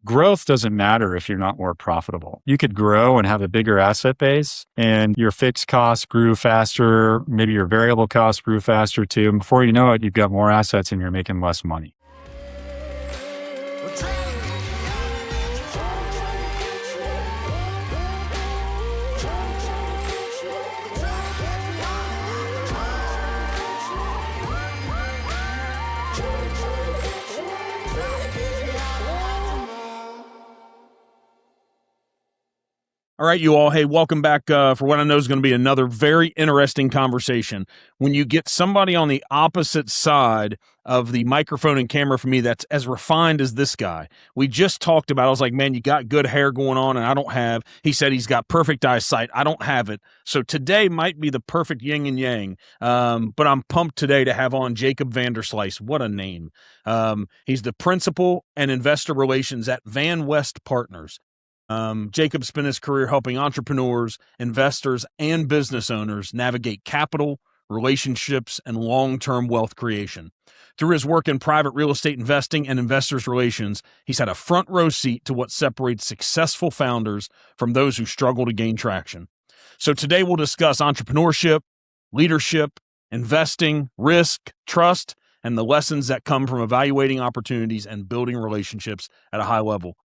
growth doesn't matter if you're not more profitable. You could grow and have a bigger asset base and your fixed costs grew faster. Maybe your variable costs grew faster too. And before you know it, you've got more assets and you're making less money. All right, you all. Hey, welcome back for what I know is going to be another very interesting conversation. When you get somebody on the opposite side of the microphone and camera for me that's as refined as this guy. We just talked about, I was like, man, you got good hair going on and I don't have. He said he's got perfect eyesight. I don't have it. So today might be the perfect yin and yang. But I'm pumped today to have on Jacob Vanderslice. What a name. He's the principal and investor relations at VanWest Partners. Jacob spent his career helping entrepreneurs, investors, and business owners navigate capital, relationships, and long-term wealth creation. Through his work in private real estate investing and investors relations, he's had a front row seat to what separates successful founders from those who struggle to gain traction. So today we'll discuss entrepreneurship, leadership, investing, risk, trust, and the lessons that come from evaluating opportunities and building relationships at a high level.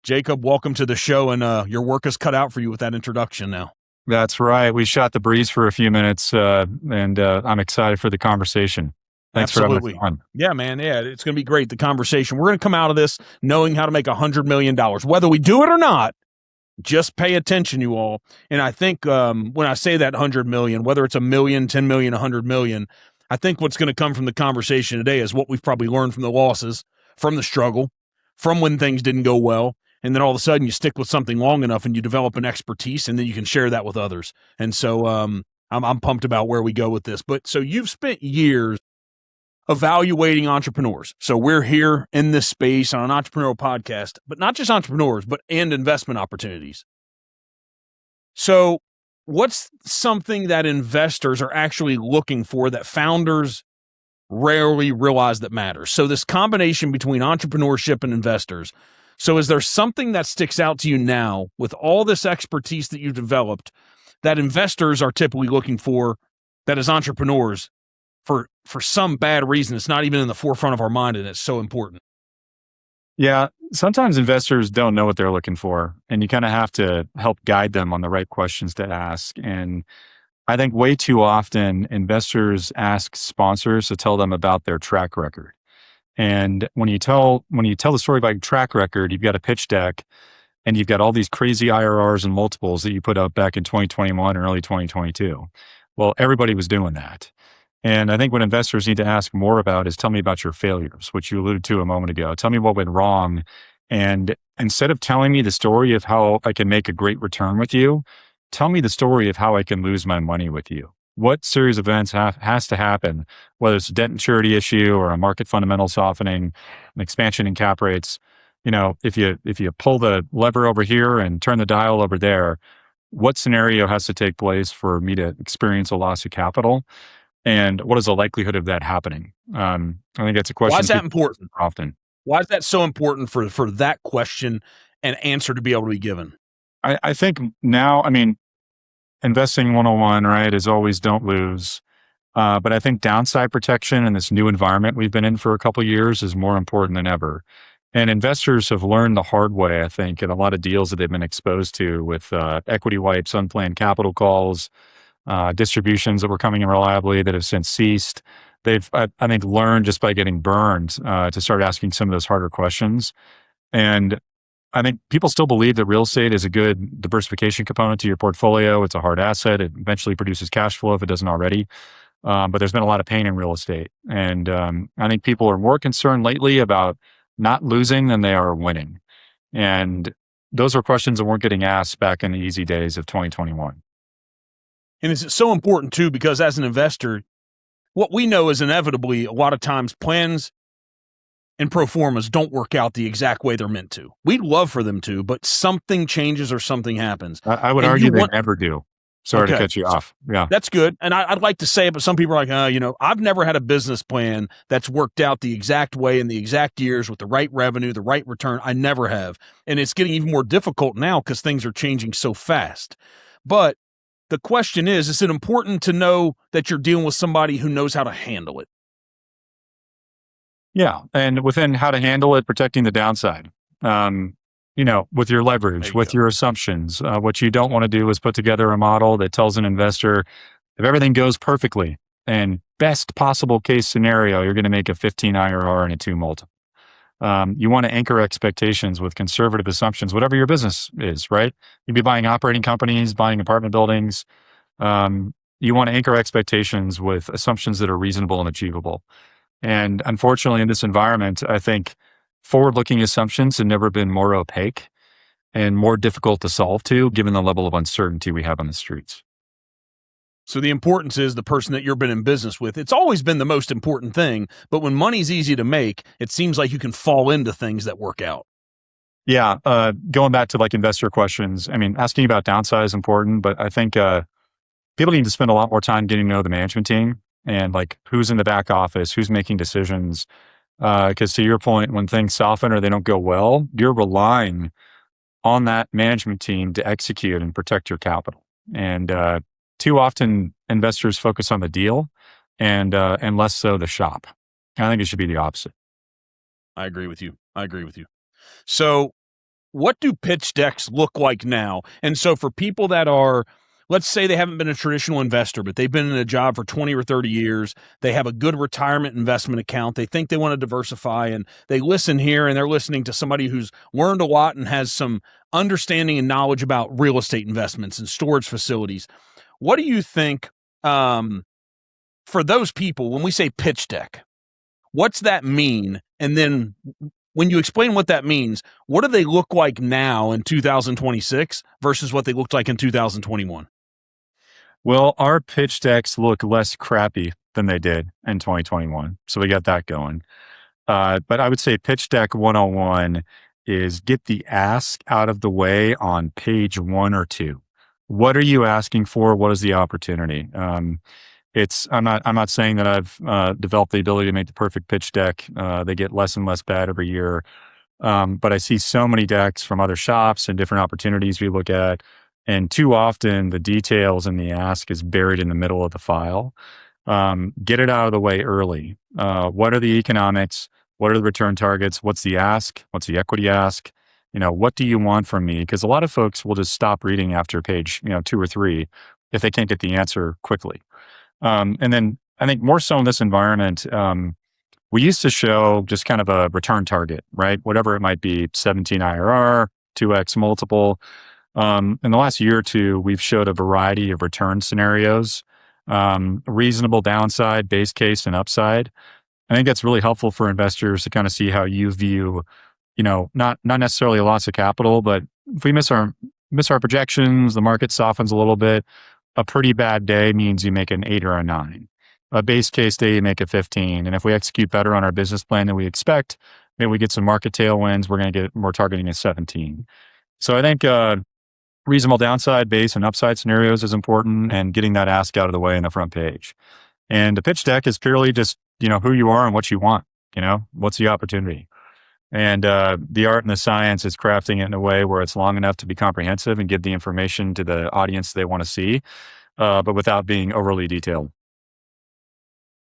Jacob, welcome to the show, and your work is cut out for you with that introduction now. That's right. We shot the breeze for a few minutes, and I'm excited for the conversation. Thanks for having us on. Yeah, man. Yeah, it's going to be great, the conversation. We're going to come out of this knowing how to make $100 million. Whether we do it or not, just pay attention, you all. And I think when I say that 100 million, whether it's a million, 10 million, 100 million, I think what's going to come from the conversation today is what we've probably learned from the losses, from the struggle, from when things didn't go well. And then all of a sudden you stick with something long enough and you develop an expertise and then you can share that with others. And so I'm pumped about where we go with this. But so you've spent years evaluating entrepreneurs. So we're here in this space on an entrepreneurial podcast, but not just entrepreneurs, and investment opportunities. So what's something that investors are actually looking for that founders rarely realize that matters? So this combination between entrepreneurship and investors. So is there something that sticks out to you now with all this expertise that you've developed that investors are typically looking for that as entrepreneurs for some bad reason it's not even in the forefront of our mind and it's so important? Yeah, sometimes investors don't know what they're looking for, and you kind of have to help guide them on the right questions to ask. And I think way too often investors ask sponsors to tell them about their track record. And when you tell the story about your track record, you've got a pitch deck and you've got all these crazy IRRs and multiples that you put up back in 2021 and early 2022. Well, everybody was doing that. And I think what investors need to ask more about is tell me about your failures, which you alluded to a moment ago. Tell me what went wrong. And instead of telling me the story of how I can make a great return with you, tell me the story of how I can lose my money with you. What series of events has to happen, whether it's a debt maturity issue or a market fundamental softening, an expansion in cap rates. You know, if you pull the lever over here and turn the dial over there, what scenario has to take place for me to experience a loss of capital? And what is the likelihood of that happening? I think that's a question. Why is that important? Often. Why is that so important for that question and answer to be able to be given? I think now, investing 101, right, is always don't lose. But I think downside protection in this new environment we've been in for a couple of years is more important than ever. And investors have learned the hard way, I think, in a lot of deals that they've been exposed to with equity wipes, unplanned capital calls, distributions that were coming in reliably that have since ceased. They've, I think, learned just by getting burned to start asking some of those harder questions. And I think people still believe that real estate is a good diversification component to your portfolio. It's a hard asset. It eventually produces cash flow if it doesn't already. But there's been a lot of pain in real estate. And I think people are more concerned lately about not losing than they are winning. And those are questions that weren't getting asked back in the easy days of 2021. And it's so important too, because as an investor, what we know is inevitably a lot of times plans and pro formas don't work out the exact way they're meant to. We'd love for them to, but something changes or something happens. I would argue they never do. Sorry to cut you off. Yeah. That's good. And I'd like to say it, but some people are like, I've never had a business plan that's worked out the exact way in the exact years with the right revenue, the right return. I never have. And it's getting even more difficult now because things are changing so fast. But the question is it important to know that you're dealing with somebody who knows how to handle it? Yeah. And within how to handle it, protecting the downside. With your leverage, with your assumptions. What you don't want to do is put together a model that tells an investor if everything goes perfectly and best possible case scenario, you're going to make a 15 IRR and a 2 multiple. You want to anchor expectations with conservative assumptions, whatever your business is, right? You'd be buying operating companies, buying apartment buildings. You want to anchor expectations with assumptions that are reasonable and achievable. And unfortunately, in this environment, I think forward-looking assumptions have never been more opaque and more difficult to solve to, given the level of uncertainty we have on the streets. So the importance is the person that you've been in business with. It's always been the most important thing, but when money's easy to make, it seems like you can fall into things that work out. Yeah. Going back to like investor questions, I mean, asking about downside is important, but I think people need to spend a lot more time getting to know the management team and like who's in the back office, who's making decisions. Because to your point, when things soften or they don't go well, you're relying on that management team to execute and protect your capital. And too often, investors focus on the deal and less so the shop. I think it should be the opposite. I agree with you. So, what do pitch decks look like now? And so, for people that are, let's say they haven't been a traditional investor, but they've been in a job for 20 or 30 years. They have a good retirement investment account. They think they want to diversify and they listen here and they're listening to somebody who's learned a lot and has some understanding and knowledge about real estate investments and storage facilities. What do you think for those people, when we say pitch deck, what's that mean? And then when you explain what that means, what do they look like now in 2026 versus what they looked like in 2021? Well, our pitch decks look less crappy than they did in 2021. So we got that going. But I would say pitch deck 101 is get the ask out of the way on page 1 or 2. What are you asking for? What is the opportunity? I'm not saying that I've developed the ability to make the perfect pitch deck. They get less and less bad every year. But I see so many decks from other shops and different opportunities we look at. And too often the details in the ask is buried in the middle of the file. Get it out of the way early. What are the economics? What are the return targets? What's the ask? What's the equity ask? What do you want from me? Because a lot of folks will just stop reading after page, 2 or 3 if they can't get the answer quickly. And then I think more so in this environment, we used to show just kind of a return target, right? Whatever it might be, 17 IRR, 2x multiple. In the last year or two, we've showed a variety of return scenarios, reasonable downside, base case, and upside. I think that's really helpful for investors to kind of see how you view, not necessarily a loss of capital, but if we miss our projections, the market softens a little bit. A pretty bad day means you make an 8 or a 9. A base case day, you make a 15. And if we execute better on our business plan than we expect, maybe we get some market tailwinds, we're targeting a 17. So I think reasonable downside, base, and upside scenarios is important, and getting that ask out of the way in the front page. And the pitch deck is purely just, who you are and what you want, what's the opportunity. And the art and the science is crafting it in a way where it's long enough to be comprehensive and give the information to the audience they want to see, but without being overly detailed.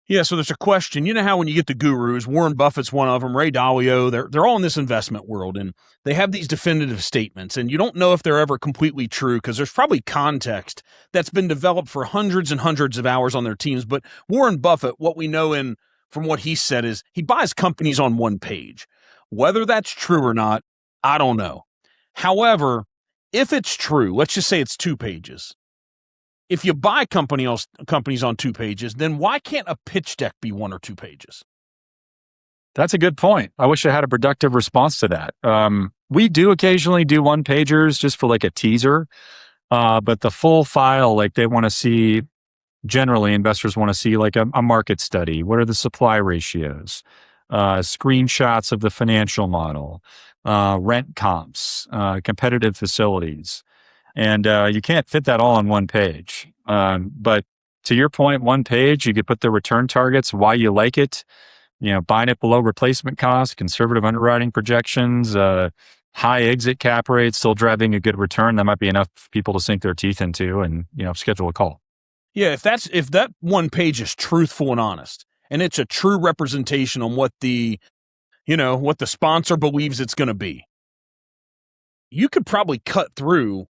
Yeah, so there's a question. You know how when you get the gurus, Warren Buffett's one of them, Ray Dalio, they're all in this investment world, and they have these definitive statements, and you don't know if they're ever completely true because there's probably context that's been developed for hundreds and hundreds of hours on their teams. But Warren Buffett, what we know from what he said is he buys companies on one page. Whether that's true or not, I don't know. However, if it's true, let's just say it's 2 pages. If you buy companies on 2 pages, then why can't a pitch deck be 1 or 2 pages? That's a good point. I wish I had a productive response to that. We do occasionally do 1-pagers just for like a teaser, but the full file, like they want to see, generally investors want to see like a market study. What are the supply ratios? Screenshots of the financial model, rent comps, competitive facilities. And you can't fit that all on one page. But to your point, one page, you could put the return targets, why you like it, buying it below replacement cost, conservative underwriting projections, high exit cap rates, still driving a good return. That might be enough for people to sink their teeth into and, schedule a call. Yeah, if that one page is truthful and honest, and it's a true representation on what the sponsor believes it's going to be, you could probably cut through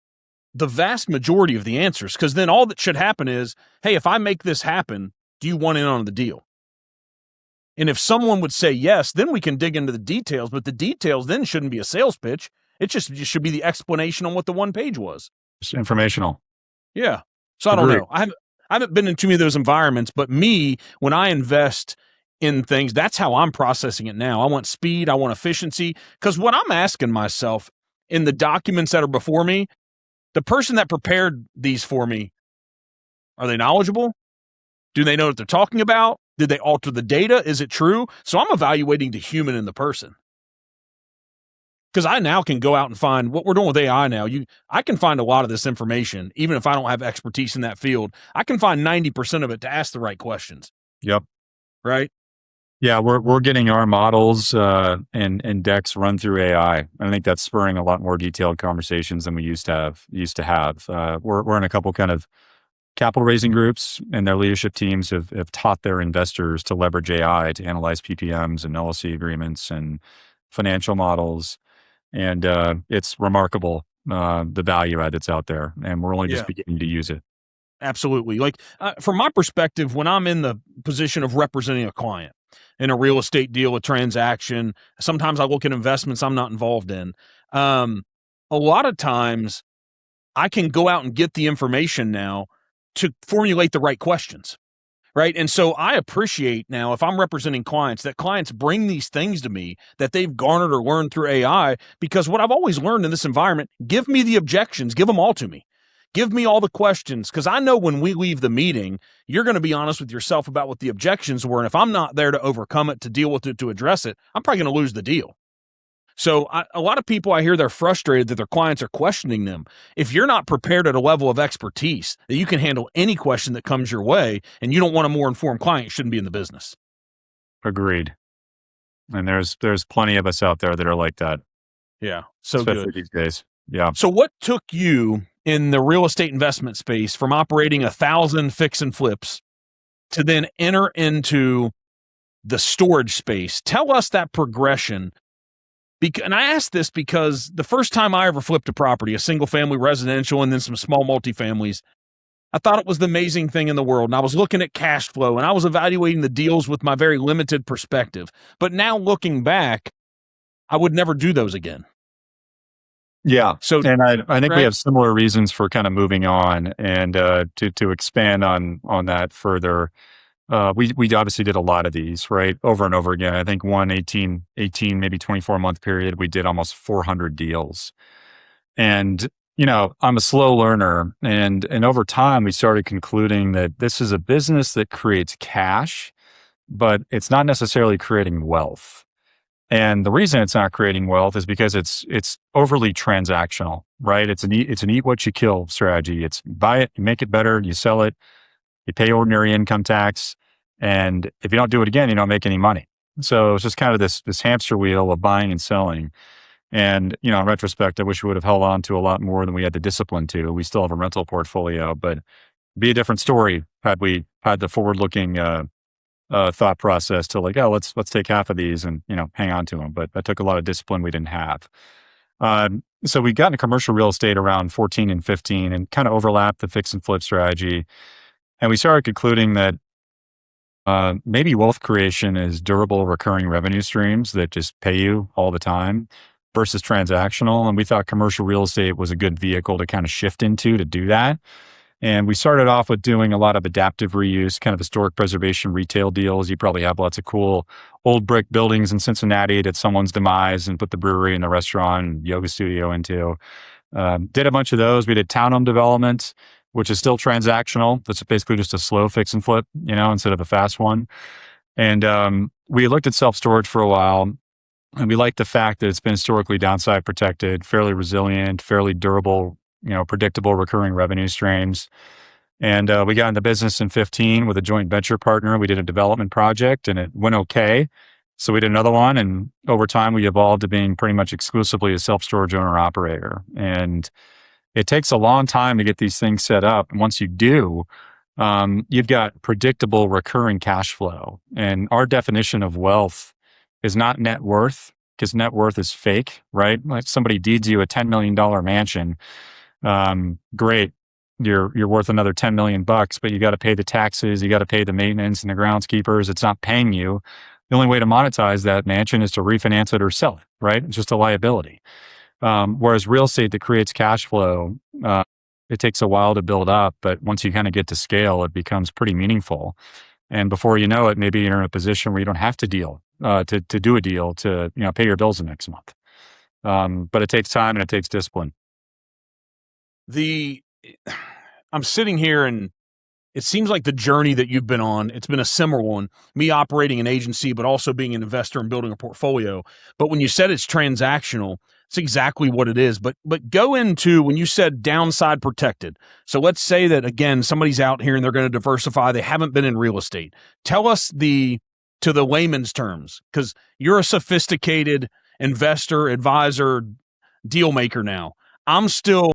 the vast majority of the answers, because then all that should happen is, hey, if I make this happen, do you want in on the deal? And if someone would say yes, then we can dig into the details, but the details then shouldn't be a sales pitch. It just should be the explanation on what the one page was. It's informational. Yeah. So I don't know. I haven't been in too many of those environments, but me, when I invest in things, that's how I'm processing it now. I want speed. I want efficiency. Because what I'm asking myself in the documents that are before me, the person that prepared these for me, are they knowledgeable? Do they know what they're talking about? Did they alter the data? Is it true? So I'm evaluating the human in the person. Because I now can go out and find what we're doing with AI now. I can find a lot of this information, even if I don't have expertise in that field. I can find 90% of it to ask the right questions. Yep. Right. Yeah, we're getting our models and decks run through AI. I think that's spurring a lot more detailed conversations than we used to have. We're in a couple kind of capital raising groups, and their leadership teams have taught their investors to leverage AI to analyze PPMs and LLC agreements and financial models. And it's remarkable, the value add that's out there. And we're only just beginning to use it. Absolutely. Like from my perspective, when I'm in the position of representing a client in a real estate deal, a transaction, sometimes I look at investments I'm not involved in. A lot of times I can go out and get the information now to formulate the right questions. Right. And so I appreciate now, if I'm representing clients, that clients bring these things to me that they've garnered or learned through AI, because what I've always learned in this environment, give me the objections, give them all to me. Give me all the questions, because I know when we leave the meeting, you're going to be honest with yourself about what the objections were. And if I'm not there to overcome it, to deal with it, to address it, I'm probably going to lose the deal. So a lot of people, I hear they're frustrated that their clients are questioning them. If you're not prepared at a level of expertise that you can handle any question that comes your way, and you don't want a more informed client, you shouldn't be in the business. Agreed. And there's plenty of us out there that are like that. Yeah. So especially good these days. Yeah. So what took you in the real estate investment space from operating 1,000 fix and flips to then enter into the storage space? Tell us that progression. And I ask this because the first time I ever flipped a property, a single family residential and then some small multifamilies, I thought it was the amazing thing in the world. And I was looking at cash flow and I was evaluating the deals with my very limited perspective. But now looking back, I would never do those again. Yeah. So, and I think we have similar reasons for kind of moving on, and to expand on that further. We obviously did a lot of these, right? Over and over again. I think 18, maybe 24-month period, we did almost 400 deals. And, I'm a slow learner. And over time, we started concluding that this is a business that creates cash, but it's not necessarily creating wealth. And the reason it's not creating wealth is because it's overly transactional, right? It's an eat what you kill strategy. It's buy it, you make it better, you sell it, you pay ordinary income tax, and if you don't do it again, you don't make any money. So it's just kind of this hamster wheel of buying and selling. And in retrospect, I wish we would have held on to a lot more than we had the discipline to. We still have a rental portfolio, but it'd be a different story had we had the forward-looking thought process to like, oh, let's take half of these and hang on to them. But that took a lot of discipline we didn't have. So we got into commercial real estate around 14 and 15 and kind of overlapped the fix and flip strategy. And we started concluding that maybe wealth creation is durable recurring revenue streams that just pay you all the time versus transactional. And we thought commercial real estate was a good vehicle to kind of shift into to do that. And we started off with doing a lot of adaptive reuse, kind of historic preservation retail deals. You probably have lots of cool old brick buildings in Cincinnati that someone's demise and put the brewery and the restaurant and yoga studio into. Did a bunch of those. We did townhome development, which is still transactional. That's basically just a slow fix and flip, instead of a fast one. And we looked at self-storage for a while, and we liked the fact that it's been historically downside protected, fairly resilient, fairly durable, predictable recurring revenue streams. And we got in the business in 15 with a joint venture partner. We did a development project and it went okay. So we did another one. And over time, we evolved to being pretty much exclusively a self-storage owner operator. And it takes a long time to get these things set up. And once you do, you've got predictable recurring cash flow. And our definition of wealth is not net worth, because net worth is fake, right? Like somebody deeds you a $10 million mansion. Great. You're worth another 10 million bucks, but you got to pay the taxes, you got to pay the maintenance and the groundskeepers. It's not paying you. The only way to monetize that mansion is to refinance it or sell it, right? It's just a liability. Whereas real estate that creates cash flow, it takes a while to build up, but once you kind of get to scale, it becomes pretty meaningful. And before you know it, maybe you're in a position where you don't have to do a deal to pay your bills the next month. But it takes time and it takes discipline. I'm sitting here and it seems like the journey that you've been on, it's been a similar one, me operating an agency, but also being an investor and building a portfolio. But when you said it's transactional, it's exactly what it is. But go into when you said downside protected. So let's say that, again, somebody's out here and they're going to diversify. They haven't been in real estate. Tell us to the layman's terms, because you're a sophisticated investor, advisor, deal maker now. I'm still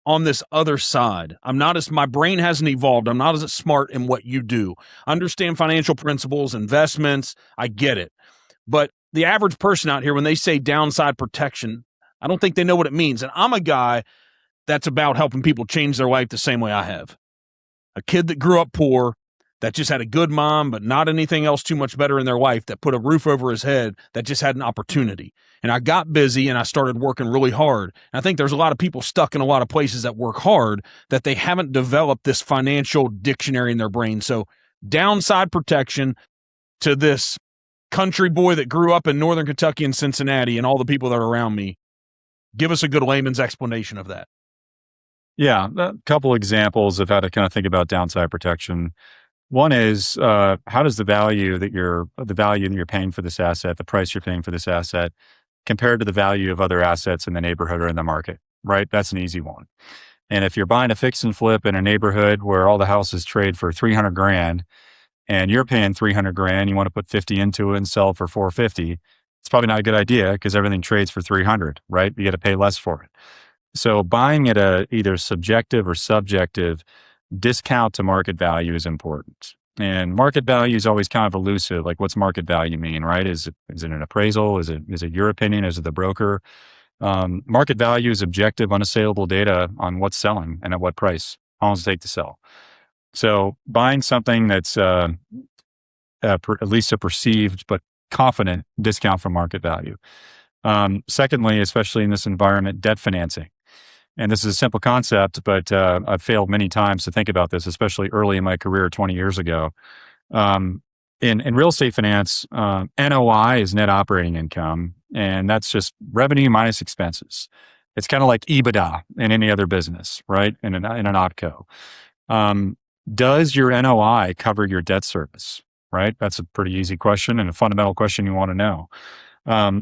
on this other side. My brain hasn't evolved. I'm not as smart in what you do. Understand financial principles, investments. I get it. But the average person out here, when they say downside protection, I don't think they know what it means. And I'm a guy that's about helping people change their life the same way I have. A kid that grew up poor, that just had a good mom, but not anything else too much better in their life, that put a roof over his head, that just had an opportunity. And I got busy and I started working really hard. And I think there's a lot of people stuck in a lot of places that work hard that they haven't developed this financial dictionary in their brain. So downside protection to this country boy that grew up in Northern Kentucky and Cincinnati and all the people that are around me. Give us a good layman's explanation of that. Yeah, a couple examples of how to kind of think about downside protection. One is how does the value that you're paying for this asset, the price you're paying for this asset, compared to the value of other assets in the neighborhood or in the market, right? That's an easy one. And if you're buying a fix and flip in a neighborhood where all the houses trade for 300 grand and you're paying 300 grand, you want to put 50 into it and sell for 450, it's probably not a good idea because everything trades for 300, right? You got to pay less for it. So buying at a either subjective or subjective discount to market value is important. And market value is always kind of elusive. Like, what's market value mean, right? Is it an appraisal? Is it your opinion? Is it the broker? Market value is objective, unassailable data on what's selling and at what price. How long does it take to sell? So buying something that's at least a perceived but confident discount from market value. Secondly, especially in this environment, debt financing. And this is a simple concept, but I've failed many times to think about this, especially early in my career 20 years ago. In real estate finance, NOI is net operating income, and that's just revenue minus expenses. It's kind of like EBITDA in any other business, right? In an OpCo. Does your NOI cover your debt service, right? That's a pretty easy question and a fundamental question you want to know.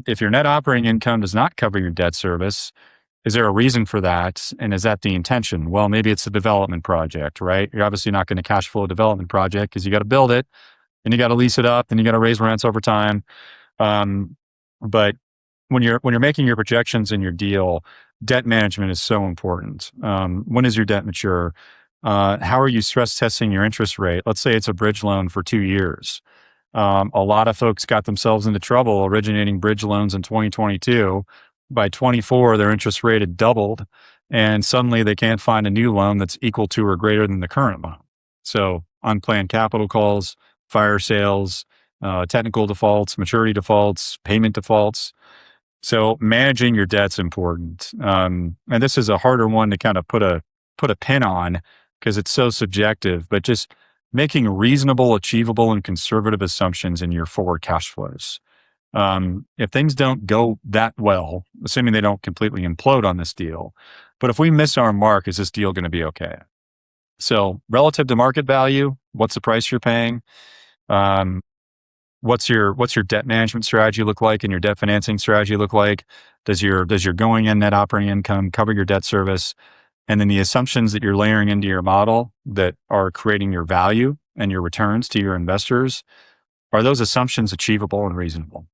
If your net operating income does not cover your debt service, is there a reason for that? And is that the intention? Well, maybe it's a development project, right? You're obviously not going to cash flow a development project because you got to build it and you got to lease it up and you got to raise rents over time. But when you're making your projections in your deal, debt management is so important. When does your debt mature? How are you stress testing your interest rate? Let's say it's a bridge loan for 2 years. A lot of folks got themselves into trouble originating bridge loans in 2022. By 24, their interest rate had doubled, and suddenly they can't find a new loan that's equal to or greater than the current loan. So unplanned capital calls, fire sales, technical defaults, maturity defaults, payment defaults. So managing your debt's important. And this is a harder one to kind of put a pin on because it's so subjective, but just making reasonable, achievable, and conservative assumptions in your forward cash flows. If things don't go that well, assuming they don't completely implode on this deal, but if we miss our mark, is this deal going to be okay? So relative to market value, what's the price you're paying? What's your debt management strategy look like and your debt financing strategy look like? Does your going in net operating income cover your debt service? And then the assumptions that you're layering into your model that are creating your value and your returns to your investors, are those assumptions achievable and reasonable?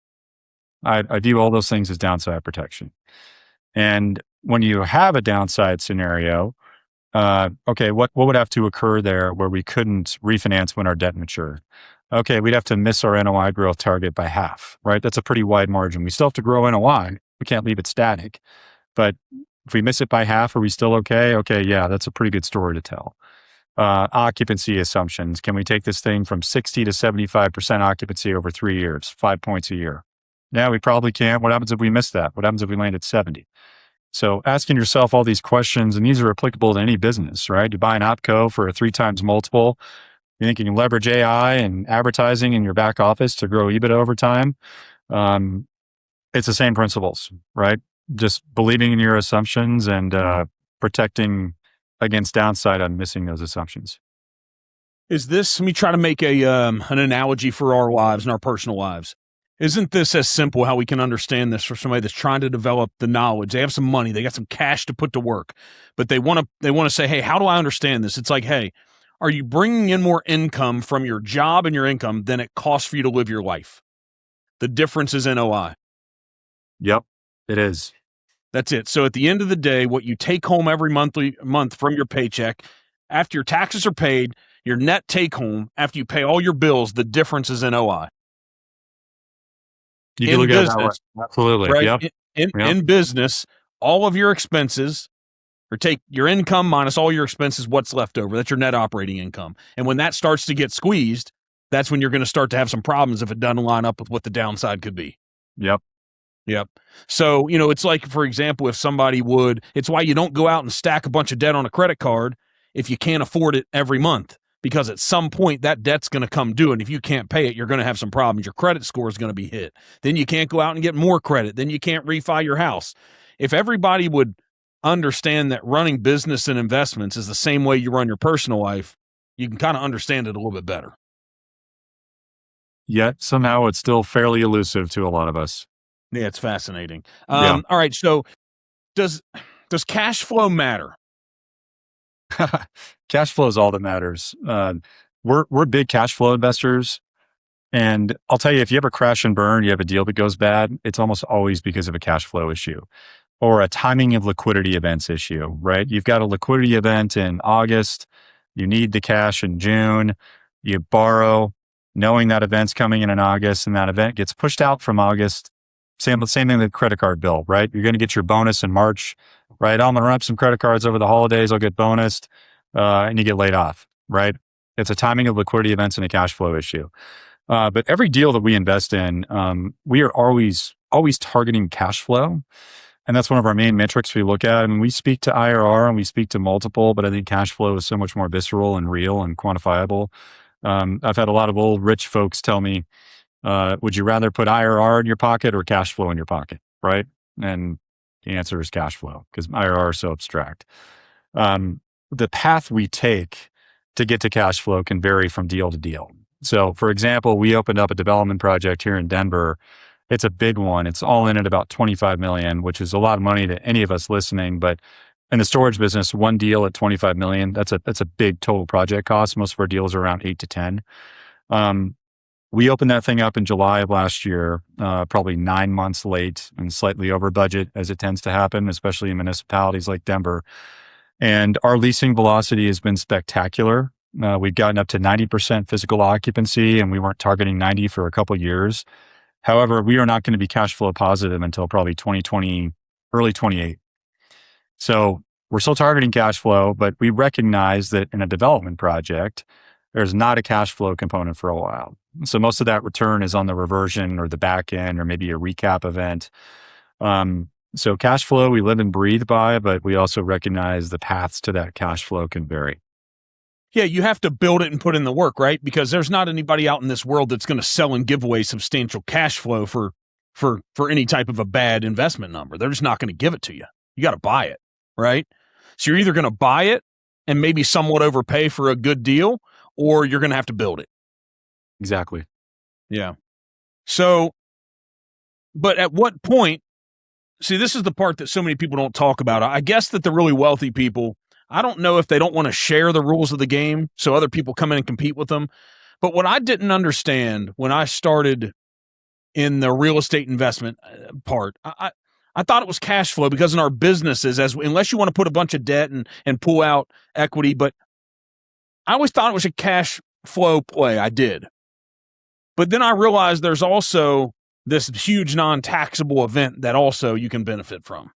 I view all those things as downside protection. And when you have a downside scenario, okay, what would have to occur there where we couldn't refinance when our debt matured? Okay, we'd have to miss our NOI growth target by half, right? That's a pretty wide margin. We still have to grow NOI. We can't leave it static. But if we miss it by half, are we still okay? Okay, yeah, that's a pretty good story to tell. Occupancy assumptions. Can we take this thing from 60 to 75% occupancy over 3 years, 5 points a year? Yeah, we probably can. What happens if we miss that? What happens if we land at 70? So asking yourself all these questions, and these are applicable to any business, right? You buy an OpCo for a 3 times multiple. You think you can leverage AI and advertising in your back office to grow EBITDA over time? Um, it's the same principles, right? Just believing in your assumptions and protecting against downside on missing those assumptions. Is this, let me try to make an analogy for our lives and our personal lives. Isn't this as simple how we can understand this for somebody that's trying to develop the knowledge? They have some money, they got some cash to put to work, but they want to say, hey, how do I understand this? It's like, hey, are you bringing in more income from your job and your income than it costs for you to live your life? The difference is NOI. Yep, it is. That's it. So at the end of the day, what you take home every month from your paycheck, after your taxes are paid, your net take home after you pay all your bills, the difference is NOI. You can In look at it that way. business, Absolutely. right? Yep. In Yep. in business, all of your expenses, or take your income minus all your expenses, what's left over? That's your net operating income. And when that starts to get squeezed, that's when you're going to start to have some problems if it doesn't line up with what the downside could be. Yep. Yep. So, it's like, for example, if somebody would, it's why you don't go out and stack a bunch of debt on a credit card if you can't afford it every month, because at some point that debt's going to come due. And if you can't pay it, you're going to have some problems. Your credit score is going to be hit. Then you can't go out and get more credit. Then you can't refi your house. If everybody would understand that running business and investments is the same way you run your personal life, you can kind of understand it a little bit better. Yet somehow it's still fairly elusive to a lot of us. Yeah, it's fascinating. Yeah. All right. So does cash flow matter? Cash flow is all that matters. We're big cash flow investors. And I'll tell you, if you ever crash and burn, you have a deal that goes bad, it's almost always because of a cash flow issue or a timing of liquidity events issue, right? You've got a liquidity event in August. You need the cash in June. You borrow knowing that event's coming in August, and that event gets pushed out from August. Same thing with the credit card bill, right? You're going to get your bonus in March, right? I'm going to run up some credit cards over the holidays. I'll get bonused, and you get laid off, right? It's a timing of liquidity events and a cash flow issue. But every deal that we invest in, we are always targeting cash flow. And that's one of our main metrics we look at. And we speak to IRR and we speak to multiple, but I think cash flow is so much more visceral and real and quantifiable. I've had a lot of old rich folks tell me, would you rather put IRR in your pocket or cash flow in your pocket? Right. And the answer is cash flow because IRR is so abstract. The path we take to get to cash flow can vary from deal to deal. So for example, we opened up a development project here in Denver. It's a big one. It's all in at about 25 million, which is a lot of money to any of us listening. But in the storage business, one deal at 25 million, that's a big total project cost. Most of our deals are around 8 to 10. We opened that thing up in July of last year, probably 9 months late and slightly over budget, as it tends to happen, especially in municipalities like Denver. And our leasing velocity has been spectacular. We've gotten up to 90% physical occupancy, and we weren't targeting 90 for a couple of years. However, we are not going to be cash flow positive until probably 2020, early 28. So we're still targeting cash flow, but we recognize that in a development project, there's not a cash flow component for a while. So most of that return is on the reversion or the back end or maybe a recap event. So cash flow, we live and breathe by, but we also recognize the paths to that cash flow can vary. Yeah, you have to build it and put in the work, right? Because there's not anybody out in this world that's going to sell and give away substantial cash flow for any type of a bad investment number. They're just not going to give it to you. You got to buy it, right? So you're either going to buy it and maybe somewhat overpay for a good deal, or you're going to have to build it. Exactly. Yeah. So, but at what point see, this is the part that so many people don't talk about. I guess that the really wealthy people, I don't know if they don't want to share the rules of the game so other people come in and compete with them. But what I didn't understand when I started in the real estate investment part, I thought it was cash flow because in our businesses, unless you want to put a bunch of debt and pull out equity, but I always thought it was a cash flow play. I did. But then I realized there's also this huge non-taxable event that also you can benefit from.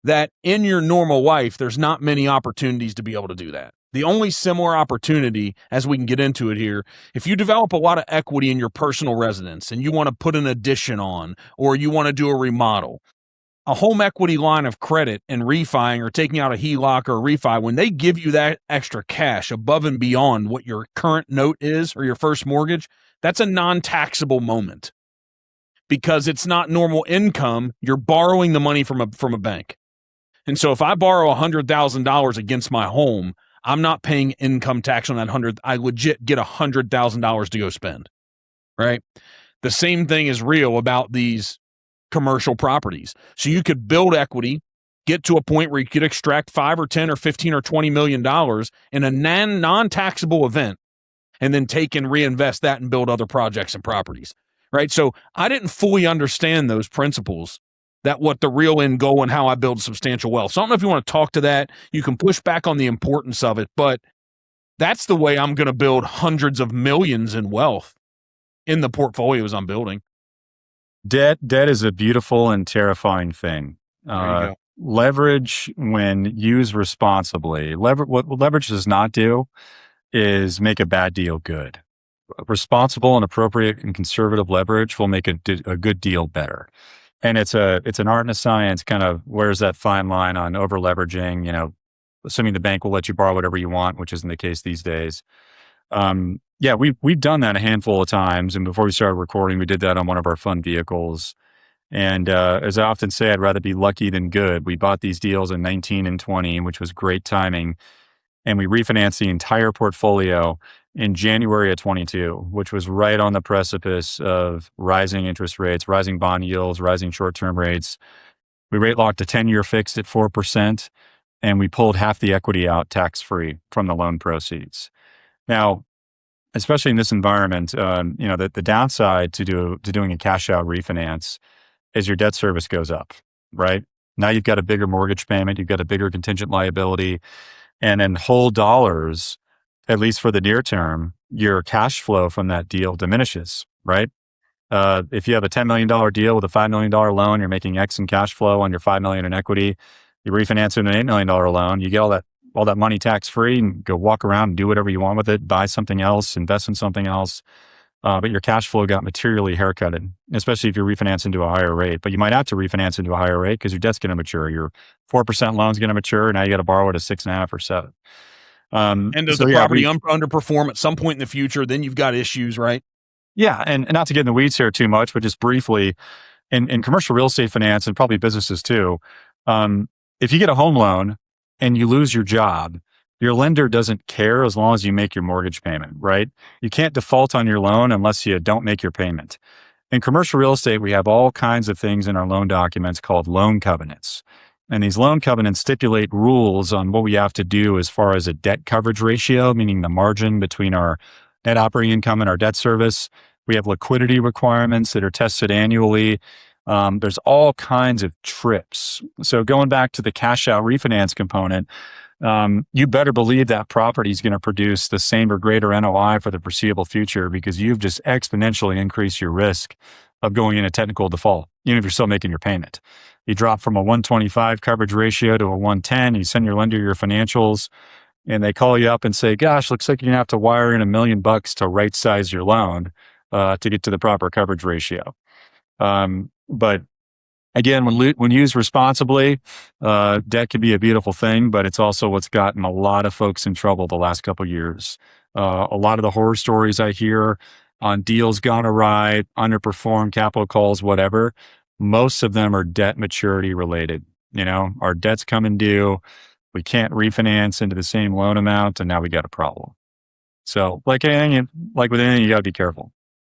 That in your normal life, there's not many opportunities to be able to do that. The only similar opportunity, as we can get into it here, if you develop a lot of equity in your personal residence and you want to put an addition on, or you want to do a remodel, a home equity line of credit and refining or taking out a HELOC or a refi, when they give you that extra cash above and beyond what your current note is or your first mortgage, that's a non-taxable moment because it's not normal income. You're borrowing the money from a bank. And so if I borrow $100,000 against my home, I'm not paying income tax on that 100. I legit get $100,000 to go spend, right? The same thing is real about these commercial properties. So you could build equity, get to a point where you could extract 5 or 10 or 15 or $20 million in a non-taxable event, and then take and reinvest that and build other projects and properties, right? So I didn't fully understand those principles, that what the real end goal and how I build substantial wealth. So I don't know if you want to talk to that. You can push back on the importance of it, but that's the way I'm going to build hundreds of millions in wealth in the portfolios I'm building. Debt is a beautiful and terrifying thing. There you go. Leverage, when used responsibly, what leverage does not do is make a bad deal good. Responsible and appropriate and conservative leverage will make a good deal better. And it's an art and a science. Kind of, where's that fine line on over leveraging? Assuming the bank will let you borrow whatever you want, which isn't the case these days. Yeah, we've done that a handful of times. And before we started recording, we did that on one of our fund vehicles. And as I often say, I'd rather be lucky than good. We bought these deals in 19 and 20, which was great timing. And we refinanced the entire portfolio in January of 22, which was right on the precipice of rising interest rates, rising bond yields, rising short-term rates. We rate locked a 10-year fixed at 4%, and we pulled half the equity out tax-free from the loan proceeds. Now, especially in this environment, the downside to doing a cash out refinance is your debt service goes up, right? Now you've got a bigger mortgage payment, you've got a bigger contingent liability, and in whole dollars, at least for the near term, your cash flow from that deal diminishes, right? If you have a $10 million deal with a $5 million loan, you're making X in cash flow on your $5 million in equity. You refinance it an $8 million loan, you get all that money tax free and go walk around and do whatever you want with it, buy something else, invest in something else. But your cash flow got materially haircutted, especially if you refinance into a higher rate. But you might have to refinance into a higher rate because your debt's going to mature. Your 4% loan's going to mature. Now you got to borrow at a 6.5 or 7. And does the property underperform at some point in the future? Then you've got issues, right? Yeah, and not to get in the weeds here too much, but just briefly, in commercial real estate finance and probably businesses too, if you get a home loan and you lose your job, your lender doesn't care as long as you make your mortgage payment, right? You can't default on your loan unless you don't make your payment. In commercial real estate, we have all kinds of things in our loan documents called loan covenants. And these loan covenants stipulate rules on what we have to do as far as a debt coverage ratio, meaning the margin between our net operating income and our debt service. We have liquidity requirements that are tested annually. There's all kinds of trips. So going back to the cash out refinance component, you better believe that property is going to produce the same or greater NOI for the foreseeable future because you've just exponentially increased your risk of going into technical default, even if you're still making your payment. You drop from a 125 coverage ratio to a 110, you send your lender your financials, and they call you up and say, gosh, looks like you're going to have to wire in $1 million to right size your loan to get to the proper coverage ratio. But again, when used responsibly, debt can be a beautiful thing, but it's also what's gotten a lot of folks in trouble the last couple of years. A lot of the horror stories I hear on deals gone awry, underperformed, capital calls, whatever, most of them are debt maturity related. Our debt's coming due. We can't refinance into the same loan amount, and now we got a problem. So like with anything, you got to be careful.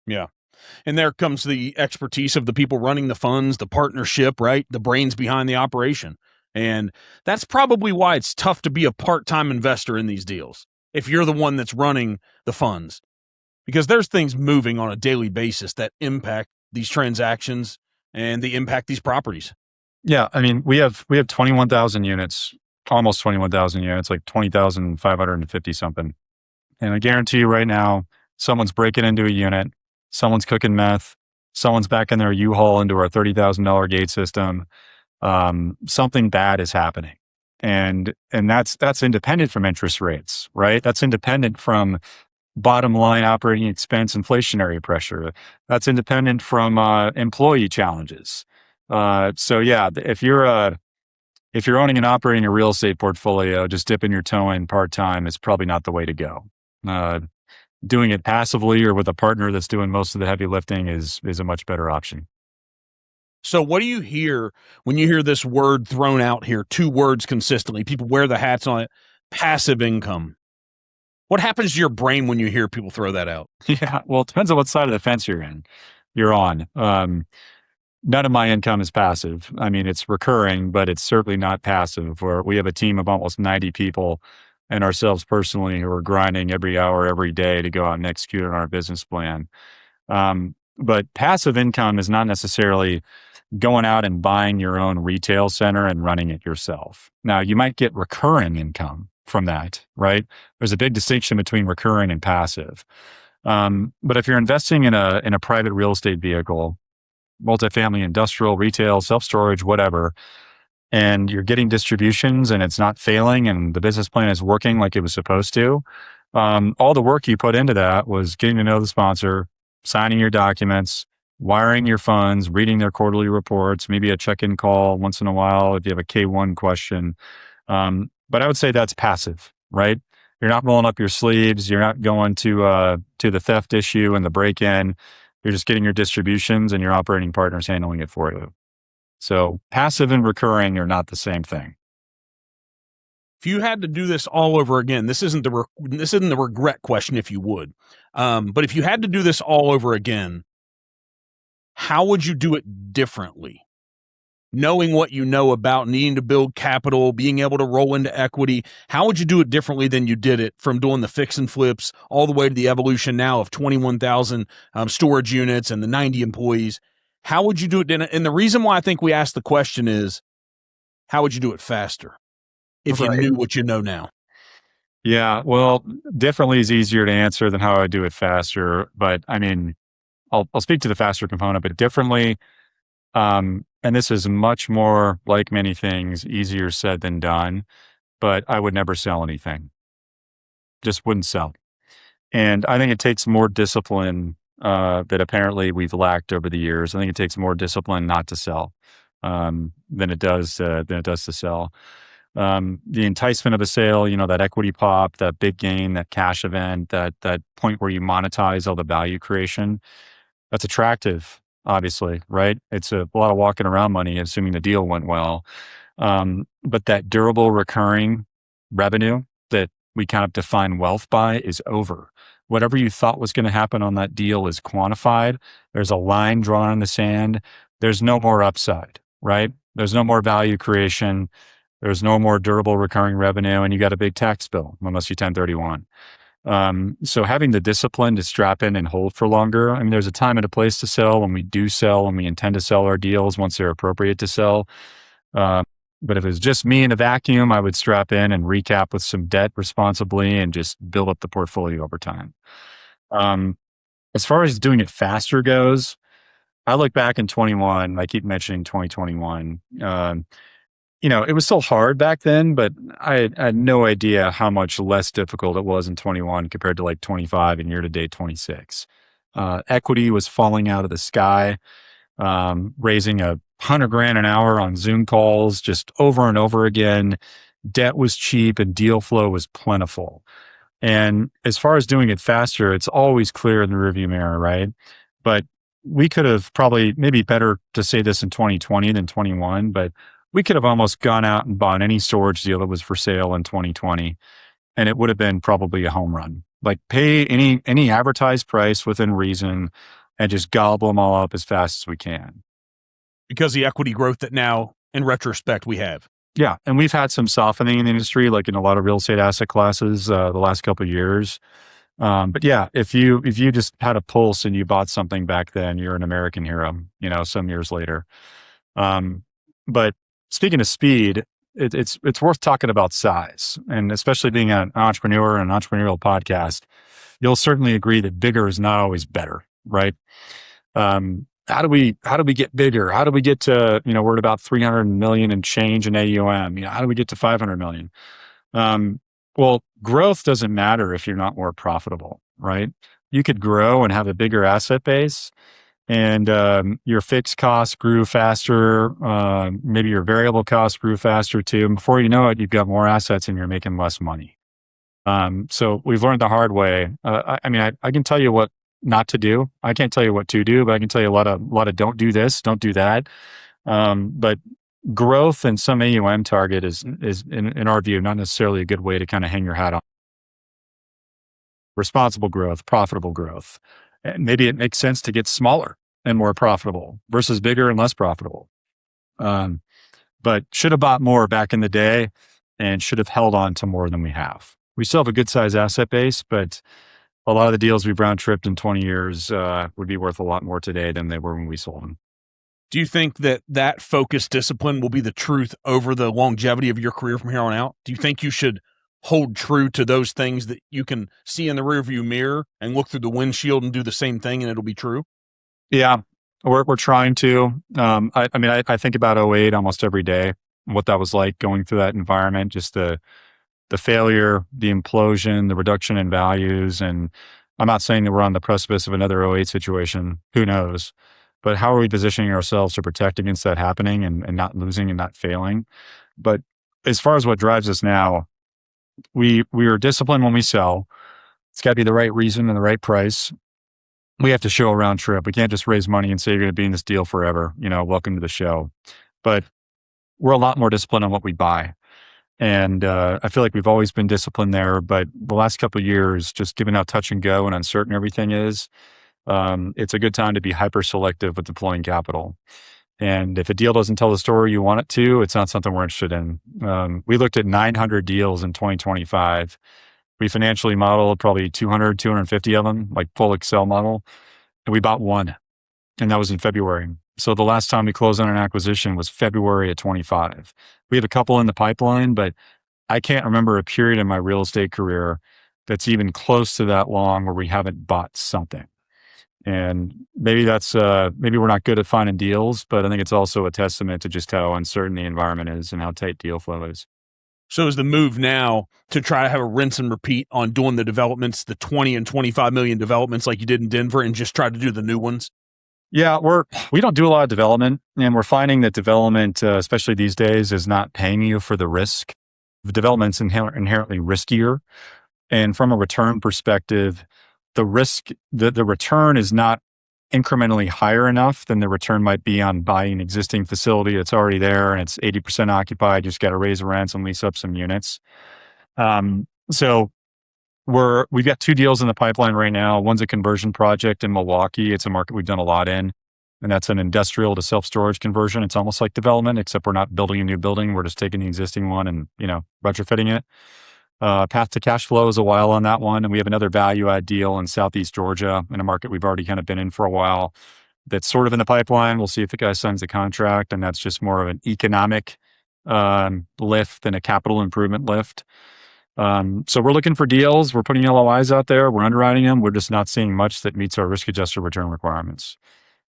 Yeah. And there comes the expertise of the people running the funds, the partnership, right? The brains behind the operation. And that's probably why it's tough to be a part-time investor in these deals if you're the one that's running the funds, because there's things moving on a daily basis that impact these transactions and they impact these properties. Yeah, I mean, we have 21,000 units, almost 21,000 units, like 20,550 something. And I guarantee you right now, someone's breaking into a unit, someone's cooking meth, someone's backing their U-Haul into our $30,000 gate system. Something bad is happening. And that's independent from interest rates, right? That's independent from bottom line operating expense inflationary pressure. That's independent from employee challenges. So yeah, if you're owning and operating a real estate portfolio, just dipping your toe in part time is probably not the way to go. Uh, Doing it passively or with a partner that's doing most of the heavy lifting is a much better option. So what do you hear when you hear this word thrown out here, two words consistently? People wear the hats on it. Passive income. What happens to your brain when you hear people throw that out? Yeah, well, it depends on what side of the fence you're on. None of my income is passive. I mean, it's recurring, but it's certainly not passive. We have a team of almost 90 people and ourselves personally who are grinding every hour, every day to go out and execute on our business plan. But passive income is not necessarily going out and buying your own retail center and running it yourself. Now, you might get recurring income from that, right? There's a big distinction between recurring and passive. But if you're investing in a private real estate vehicle, multifamily, industrial, retail, self-storage, whatever, and you're getting distributions and it's not failing and the business plan is working like it was supposed to, all the work you put into that was getting to know the sponsor, signing your documents, wiring your funds, reading their quarterly reports, maybe a check-in call once in a while if you have a K-1 question. But I would say that's passive, right? You're not rolling up your sleeves. You're not going to the theft issue and the break-in. You're just getting your distributions and your operating partners handling it for you. So passive and recurring are not the same thing. If you had to do this all over again, this isn't the regret question, if you would, but if you had to do this all over again, how would you do it differently? Knowing what you know about needing to build capital, being able to roll into equity, how would you do it differently than you did it from doing the fix and flips all the way to the evolution now of 21,000 storage units and the 90 employees? How would you do it? And the reason why I think we asked the question is, how would you do it faster if you knew what you know now? Yeah, well, differently is easier to answer than how I do it faster. But I mean, I'll speak to the faster component, but differently. And this is much more like many things, easier said than done, but I would never sell anything. Just wouldn't sell. And I think it takes more discipline that apparently we've lacked over the years. I think it takes more discipline not to sell than it does to sell. The enticement of a sale, that equity pop, that big gain, that cash event, that point where you monetize all the value creation, that's attractive. Obviously, right? It's a lot of walking around money, assuming the deal went well. But that durable recurring revenue that we kind of define wealth by is over. Whatever you thought was going to happen on that deal is quantified. There's a line drawn in the sand. There's no more upside, right? There's no more value creation. There's no more durable recurring revenue, and you got a big tax bill unless you 1031. So having the discipline to strap in and hold for longer. I mean, there's a time and a place to sell when we do sell and we intend to sell our deals once they're appropriate to sell. But if it was just me in a vacuum, I would strap in and recap with some debt responsibly and just build up the portfolio over time. As far as doing it faster goes, I look back in 21, I keep mentioning 2021. It was still hard back then, but I had no idea how much less difficult it was in 21 compared to like 25 and year to date 26. Equity was falling out of the sky, raising $100,000 an hour on Zoom calls just over and over again. Debt was cheap and deal flow was plentiful. And as far as doing it faster, it's always clear in the rearview mirror, right? But we could have probably, maybe better to say this in 2020 than 21, but we could have almost gone out and bought any storage deal that was for sale in 2020, and it would have been probably a home run. Like pay any advertised price within reason, and just gobble them all up as fast as we can. Because the equity growth that now, in retrospect, we have. Yeah. And we've had some softening in the industry, like in a lot of real estate asset classes, the last couple of years. But yeah, if you just had a pulse and you bought something back then, you're an American hero, some years later. But speaking of speed, it's worth talking about size, and especially being an entrepreneur and an entrepreneurial podcast, you'll certainly agree that bigger is not always better, right? How do we get bigger? How do we get to, we're at about 300 million and change in AUM? How do we get to 500 million? Well, growth doesn't matter if you're not more profitable, right? You could grow and have a bigger asset base, and your fixed costs grew faster. Maybe your variable costs grew faster too. And before you know it, you've got more assets and you're making less money. So we've learned the hard way. I can tell you what not to do. I can't tell you what to do, but I can tell you a lot of don't do this, don't do that. But growth and some AUM target is in our view, not necessarily a good way to kind of hang your hat on. Responsible growth, profitable growth. And maybe it makes sense to get smaller and more profitable versus bigger and less profitable. But should have bought more back in the day and should have held on to more than we have. We still have a good size asset base, but a lot of the deals we've round tripped in 20 years would be worth a lot more today than they were when we sold them. Do you think that focused discipline will be the truth over the longevity of your career from here on out? Do you think you should hold true to those things that you can see in the rearview mirror and look through the windshield and do the same thing and it'll be true? Yeah, we're trying to. I think about '08 almost every day, what that was like going through that environment, just the failure, the implosion, the reduction in values. And I'm not saying that we're on the precipice of another '08 situation. Who knows? But how are we positioning ourselves to protect against that happening and not losing and not failing? But as far as what drives us now, we are disciplined when we sell. It's got to be the right reason and the right price. We have to show a round trip. We can't just raise money and say you're going to be in this deal forever. Welcome to the show. But we're a lot more disciplined on what we buy. And I feel like we've always been disciplined there. But the last couple of years, just given how touch and go and uncertain everything is, it's a good time to be hyper selective with deploying capital. And if a deal doesn't tell the story you want it to, it's not something we're interested in. We looked at 900 deals in 2025. We financially modeled probably 200, 250 of them, like full Excel model. And we bought one, and that was in February. So the last time we closed on an acquisition was February of 25. We have a couple in the pipeline, but I can't remember a period in my real estate career that's even close to that long where we haven't bought something. And maybe maybe we're not good at finding deals, but I think it's also a testament to just how uncertain the environment is and how tight deal flow is. So is the move now to try to have a rinse and repeat on doing the developments, the 20 and 25 million developments like you did in Denver, and just try to do the new ones? Yeah, we don't do a lot of development, and we're finding that development, especially these days, is not paying you for the risk. The development's inherently riskier. And from a return perspective, the return is not incrementally higher enough than the return might be on buying an existing facility that's already there and it's 80% occupied. You just got to raise the rents and lease up some units. So we've got 2 deals in the pipeline right now. One's a conversion project in Milwaukee. It's a market we've done a lot in, and that's an industrial to self-storage conversion. It's almost like development, except we're not building a new building. We're just taking the existing one and, retrofitting it. Path to cash flow is a while on that one. And we have another value add deal in Southeast Georgia in a market we've already kind of been in for a while that's sort of in the pipeline. We'll see if the guy signs the contract, and that's just more of an economic lift than a capital improvement lift. So we're looking for deals. We're putting LOIs out there. We're underwriting them. We're just not seeing much that meets our risk-adjusted return requirements.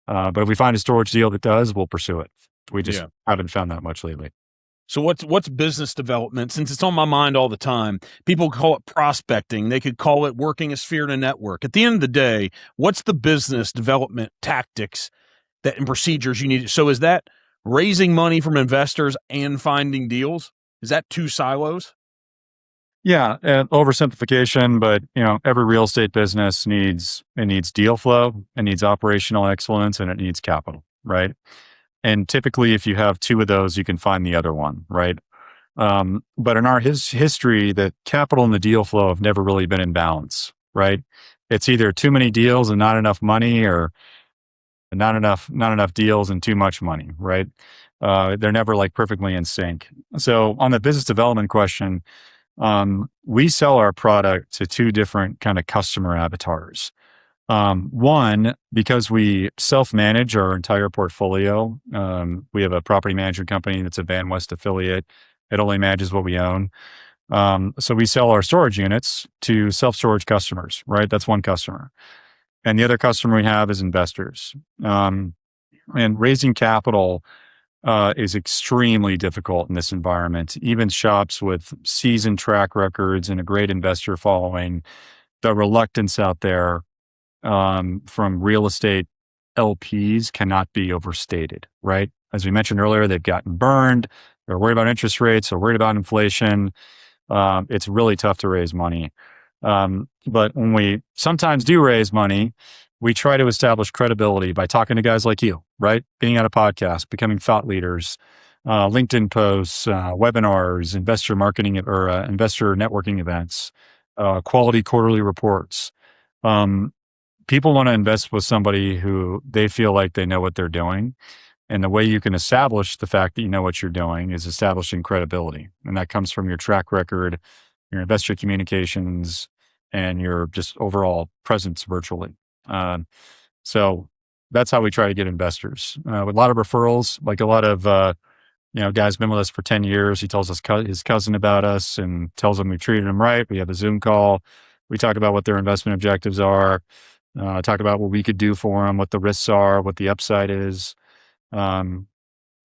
But if we find a storage deal that does, we'll pursue it. We just haven't found that much lately. So what's business development? Since it's on my mind all the time, people call it prospecting. They could call it working a sphere in a network. At the end of the day, what's the business development tactics and procedures you need? So is that raising money from investors and finding deals? Is that 2 silos? Yeah, oversimplification, but every real estate business needs deal flow, it needs operational excellence, and it needs capital, right? And typically, if you have 2 of those, you can find the other one, right? But in our history, the capital and the deal flow have never really been in balance, right? It's either too many deals and not enough money, or not enough deals and too much money, right? They're never like perfectly in sync. So on the business development question, we sell our product to two different kind of customer avatars. One, because we self-manage our entire portfolio. We have a property management company that's a VanWest affiliate. It only manages what we own. So we sell our storage units to self-storage customers, right? That's one customer. And the other customer we have is investors. And raising capital is extremely difficult in this environment. Even shops with seasoned track records and a great investor following, the reluctance out there from real estate LPs cannot be overstated, right? As we mentioned earlier, they've gotten burned. They're worried about interest rates. They're worried about inflation. It's really tough to raise money. But when we sometimes do raise money, we try to establish credibility by talking to guys like you, right? Being on a podcast, becoming thought leaders, LinkedIn posts, webinars, investor marketing or investor networking events, quality quarterly reports. People want to invest with somebody who they feel like they know what they're doing. And the way you can establish the fact that you know what you're doing is establishing credibility. And that comes from your track record, your investor communications, and your just overall presence virtually. So that's how we try to get investors. With a lot of referrals, like a lot of guys been with us for 10 years. He tells us his cousin about us and tells him we treated him right. We have a Zoom call. We talk about what their investment objectives are, talk about what we could do for them, what the risks are, what the upside is.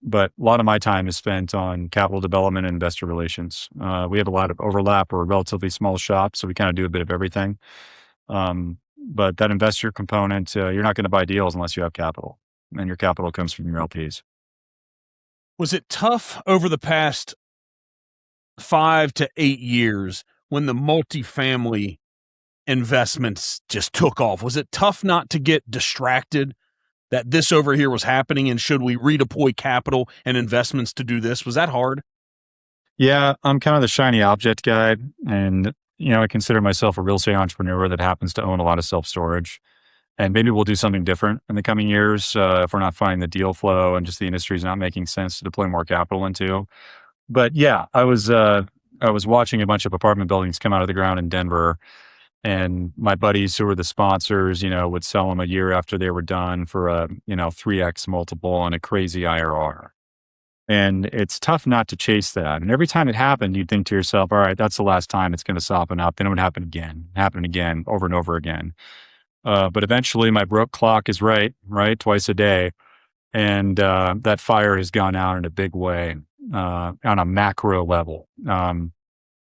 But a lot of my time is spent on capital development and investor relations. We have a lot of overlap. We're a relatively small shop, so we kind of do a bit of everything. But that investor component, you're not going to buy deals unless you have capital, and your capital comes from your LPs. Was it tough over the past 5 to 8 years when the multifamily investments just took off? Was it tough not to get distracted that this over here was happening, and should we redeploy capital and investments to do this? Was that hard? Yeah, I'm kind of the shiny object guy, and I consider myself a real estate entrepreneur that happens to own a lot of self-storage. And maybe we'll do something different in the coming years if we're not finding the deal flow and just the industry is not making sense to deploy more capital into. But yeah, I was watching a bunch of apartment buildings come out of the ground in Denver, and my buddies who were the sponsors, would sell them a year after they were done for a 3x multiple and a crazy IRR. And it's tough not to chase that. And every time it happened, you'd think to yourself, all right, that's the last time it's going to soften up. Then it would happen again, over and over again. But eventually my broke clock is right, twice a day. And that fire has gone out in a big way on a macro level.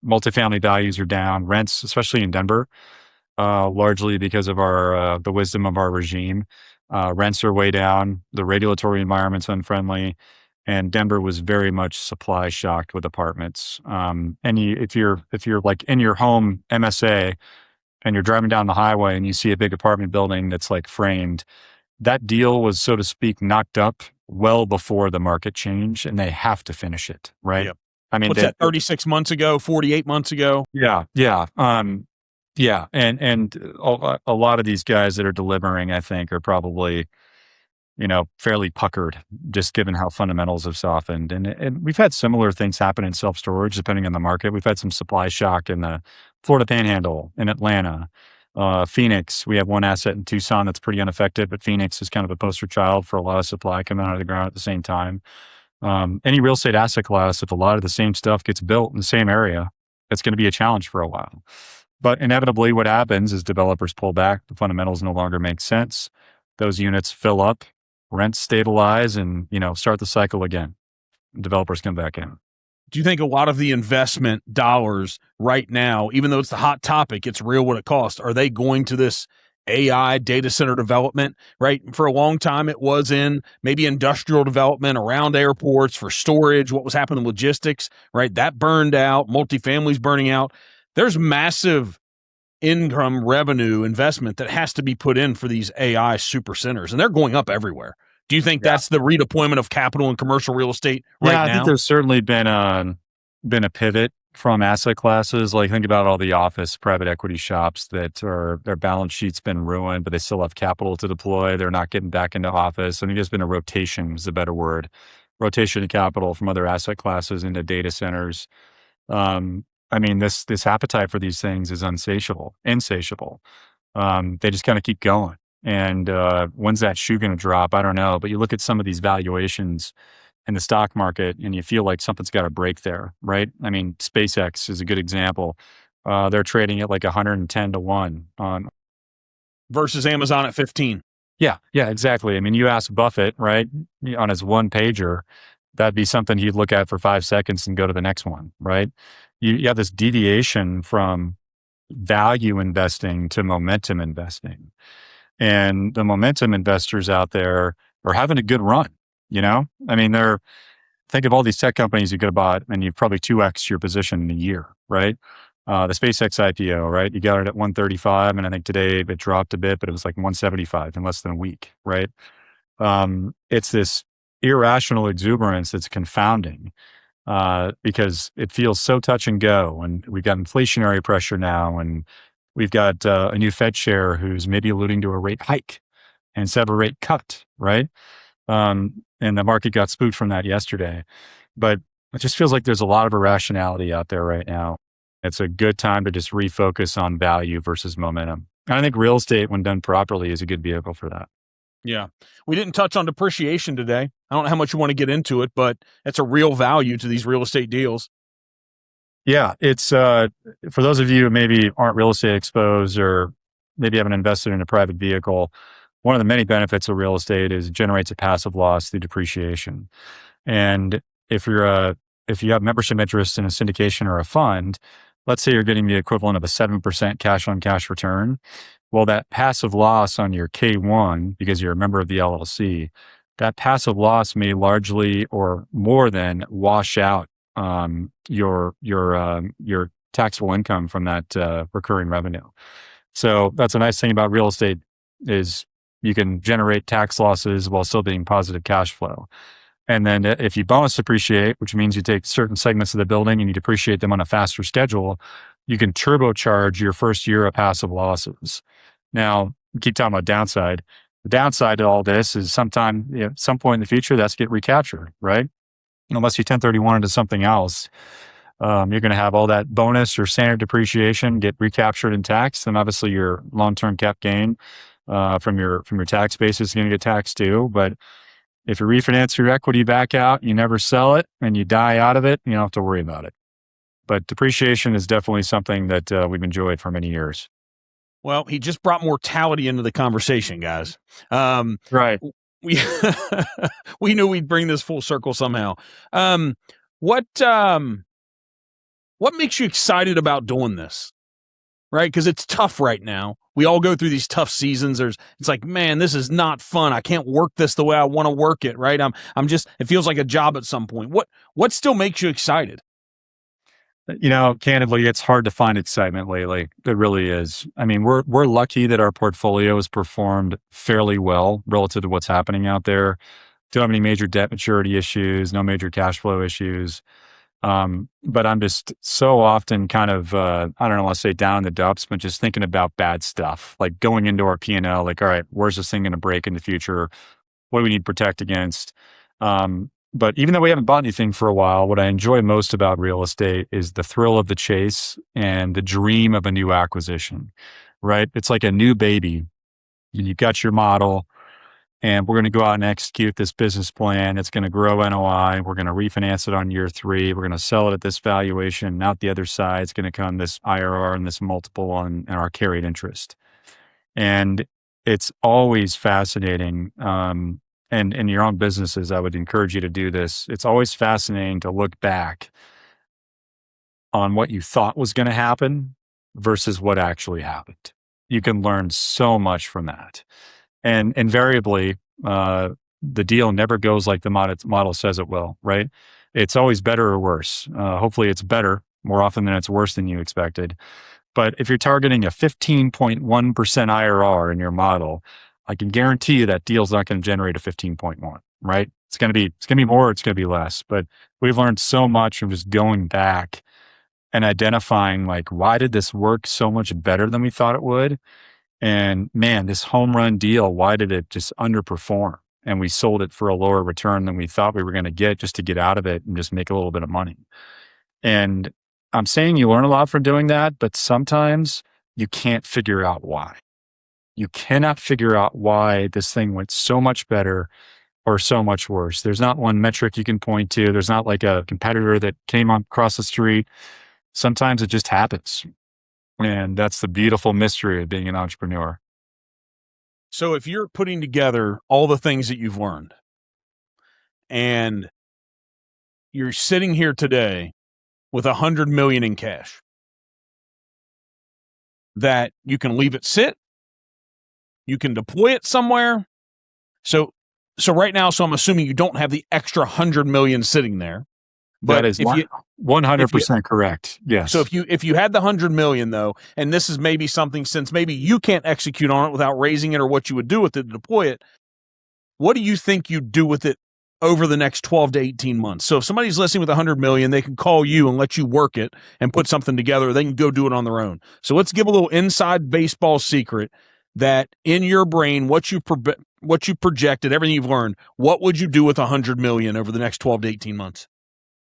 Multifamily values are down, rents, especially in Denver, largely because of the wisdom of our regime. Rents are way down. The regulatory environment's unfriendly. And Denver was very much supply shocked with apartments. If you're like in your home MSA and you're driving down the highway and you see a big apartment building that's like framed, that deal was, so to speak, knocked up well before the market change, and they have to finish it, right? Yep. I mean, what's that? 36 months ago, 48 months ago. Yeah. And a lot of these guys that are delivering, I think, are probably fairly puckered, just given how fundamentals have softened. And we've had similar things happen in self-storage, depending on the market. We've had some supply shock in the Florida Panhandle, in Atlanta, Phoenix. We have one asset in Tucson that's pretty unaffected, but Phoenix is kind of a poster child for a lot of supply coming out of the ground at the same time. Any real estate asset class, if a lot of the same stuff gets built in the same area, it's going to be a challenge for a while. But inevitably what happens is developers pull back. The fundamentals no longer make sense. Those units fill up, rents stabilize, and start the cycle again. Developers come back in. Do you think a lot of the investment dollars right now, even though it's the hot topic, it's real what it costs, are they going to this AI data center development, right? For a long time, it was in maybe industrial development around airports for storage, what was happening in logistics, right? That burned out, multifamily's burning out. There's massive income revenue investment that has to be put in for these AI super centers, and they're going up everywhere. Do you think that's the redeployment of capital in commercial real estate right now? I think there's certainly been a pivot from asset classes. Like think about all the office private equity shops that are their balance sheet's been ruined, but they still have capital to deploy. They're not getting back into office. I think there's been a rotation is a better word. Rotation of capital from other asset classes into data centers. I mean, this appetite for these things is insatiable. They just kind of keep going. And when's that shoe going to drop? I don't know. But you look at some of these valuations in the stock market and you feel like something's got to break there, right? I mean, SpaceX is a good example. They're trading at like 110 to 1 on. versus Amazon at 15. Yeah, exactly. I mean, you ask Buffett, right, on his one pager, that'd be something he'd look at for 5 seconds and go to the next one, right? You have this deviation from value investing to momentum investing. And the momentum investors out there are having a good run, you know? I mean, think of all these tech companies you could have bought and you've probably 2x your position in a year, right? The SpaceX IPO, right? You got it at 135, and I think today it dropped a bit, but it was like 175 in less than a week, right? It's this irrational exuberance that's confounding because it feels so touch and go, and we've got inflationary pressure now, and we've got a new Fed chair who's maybe alluding to a rate hike instead of a rate cut, right? And the market got spooked from that yesterday. But it just feels like there's a lot of irrationality out there right now. It's a good time to just refocus on value versus momentum. And I think real estate, when done properly, is a good vehicle for that. Yeah. We didn't touch on depreciation today. I don't know how much you want to get into it, but it's a real value to these real estate deals. Yeah, it's for those of you who maybe aren't real estate exposed or maybe haven't invested in a private vehicle, one of the many benefits of real estate is it generates a passive loss through depreciation. And if you have membership interest in a syndication or a fund, let's say you're getting the equivalent of a 7% cash on cash return. Well, that passive loss on your K1, because you're a member of the LLC, that passive loss may largely or more than wash out your taxable income from that recurring revenue. So that's a nice thing about real estate is you can generate tax losses while still being positive cash flow. And then if you bonus depreciate, which means you take certain segments of the building and you depreciate them on a faster schedule, you can turbocharge your first year of passive losses. Now, we keep talking about downside. The downside to all this is some point in the future, that's get recaptured, right? Unless you 1031 into something else, you're going to have all that bonus or standard depreciation get recaptured in tax. And obviously your long-term cap gain from your tax basis is going to get taxed too. But if you refinance your equity back out, you never sell it and you die out of it, you don't have to worry about it. But depreciation is definitely something that we've enjoyed for many years. Well, he just brought mortality into the conversation, guys. Right. We we knew we'd bring this full circle somehow. What makes you excited about doing this? Right? Because it's tough right now. We all go through these tough seasons. It's like, man, this is not fun. I can't work this the way I want to work it. Right? It feels like a job at some point. What still makes you excited? Candidly, it's hard to find excitement lately. It really is. I mean, we're lucky that our portfolio has performed fairly well relative to what's happening out there. Don't have any major debt maturity issues, no major cash flow issues. But I'm just so often kind of, I don't know, let's say down in the dumps, but just thinking about bad stuff, like going into our P&L, like, all right, where's this thing going to break in the future? What do we need to protect against? But even though we haven't bought anything for a while, what I enjoy most about real estate is the thrill of the chase and the dream of a new acquisition, right? It's like a new baby. You've got your model and we're going to go out and execute this business plan. It's going to grow NOI. We're going to refinance it on year 3. We're going to sell it at this valuation. And out the other side, it's going to come this IRR and this multiple on our carried interest. And it's always fascinating. And in your own businesses, I would encourage you to do this. It's always fascinating to look back on what you thought was going to happen versus what actually happened. You can learn so much from that. And invariably, the deal never goes like the model says it will, right? It's always better or worse. Hopefully it's better more often than it's worse than you expected. But if you're targeting a 15.1% IRR in your model, I can guarantee you that deal's not going to generate a 15.1, right? It's going to be more, it's going to be less. But we've learned so much from just going back and identifying like, why did this work so much better than we thought it would? And man, this home run deal, why did it just underperform? And we sold it for a lower return than we thought we were going to get just to get out of it and just make a little bit of money. And I'm saying you learn a lot from doing that, but sometimes you can't figure out why. You cannot figure out why this thing went so much better or so much worse. There's not one metric you can point to. There's not like a competitor that came across the street. Sometimes it just happens. And that's the beautiful mystery of being an entrepreneur. So if you're putting together all the things that you've learned and you're sitting here today with $100 million in cash, that you can leave it sit, you can deploy it somewhere. So right now, I'm assuming you don't have the extra $100 million sitting there. But that is 100% correct. Yes. So if you had the $100 million though, and this is maybe something, since maybe you can't execute on it without raising it, or what you would do with it to deploy it, what do you think you'd do with it over the next 12 to 18 months? So if somebody's listening with $100 million, they can call you and let you work it and put something together. They can go do it on their own. So let's give a little inside baseball secret that in your brain, what you projected, everything you've learned, what would you do with $100 million over the next 12 to 18 months?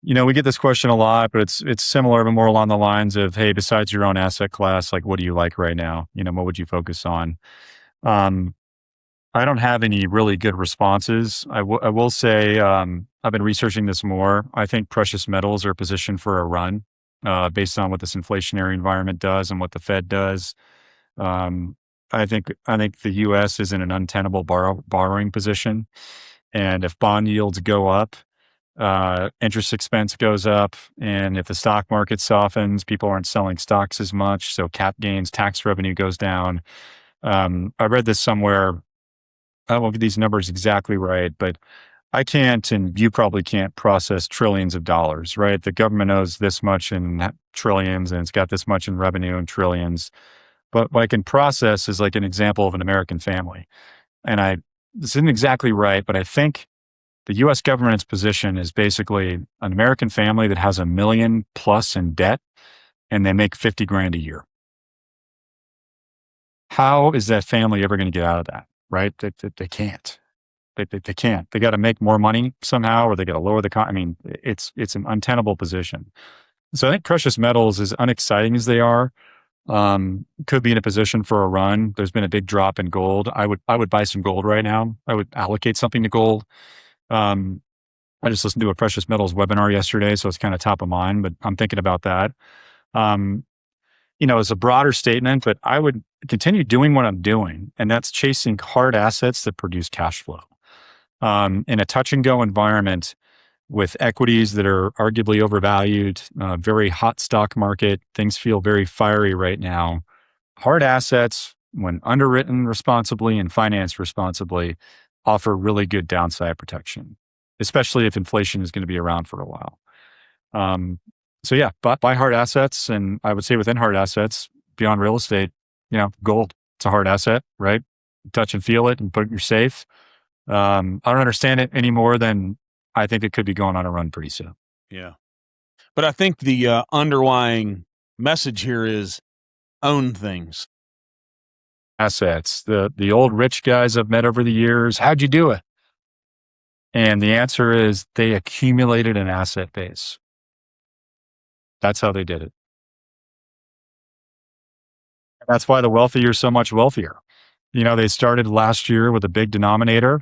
We get this question a lot, but it's similar, but more along the lines of, hey, besides your own asset class, like, what do you like right now? What would you focus on? I don't have any really good responses. I will say, I've been researching this more. I think precious metals are positioned for a run, based on what this inflationary environment does and what the Fed does. I think the U.S. is in an untenable borrowing position, and if bond yields go up, interest expense goes up, and if the stock market softens, people aren't selling stocks as much, so cap gains, tax revenue goes down. I read this somewhere. I won't get these numbers exactly right, but I can't, and you probably can't, process trillions of dollars, right? The government owes this much in trillions, and it's got this much in revenue in trillions. But what I can process is like an example of an American family. And this isn't exactly right, but I think the US government's position is basically an American family that has $1 million plus in debt, and they make 50 grand a year. How is that family ever going to get out of that? Right? They can't. They can't. They got to make more money somehow, or they got to lower the cost. I mean, it's an untenable position. So I think precious metals, as unexciting as they are, could be in a position for a run. There's been a big drop in gold. I would buy some gold right now. I would allocate something to gold. I just listened to a precious metals webinar yesterday, so it's kind of top of mind, but I'm thinking about that. It's a broader statement, but I would continue doing what I'm doing, and that's chasing hard assets that produce cash flow. In a touch and go environment with equities that are arguably overvalued, very hot stock market, things feel very fiery right now. Hard assets, when underwritten responsibly and financed responsibly, offer really good downside protection, especially if inflation is going to be around for a while. So yeah, buy hard assets. And I would say within hard assets, beyond real estate, gold, it's a hard asset, right? Touch and feel it and put it in your safe. I don't understand it any more than I think it could be going on a run pretty soon. Yeah. But I think the underlying message here is own things. Assets. The old rich guys I've met over the years, how'd you do it? And the answer is they accumulated an asset base. That's how they did it. And that's why the wealthy are so much wealthier. They started last year with a big denominator.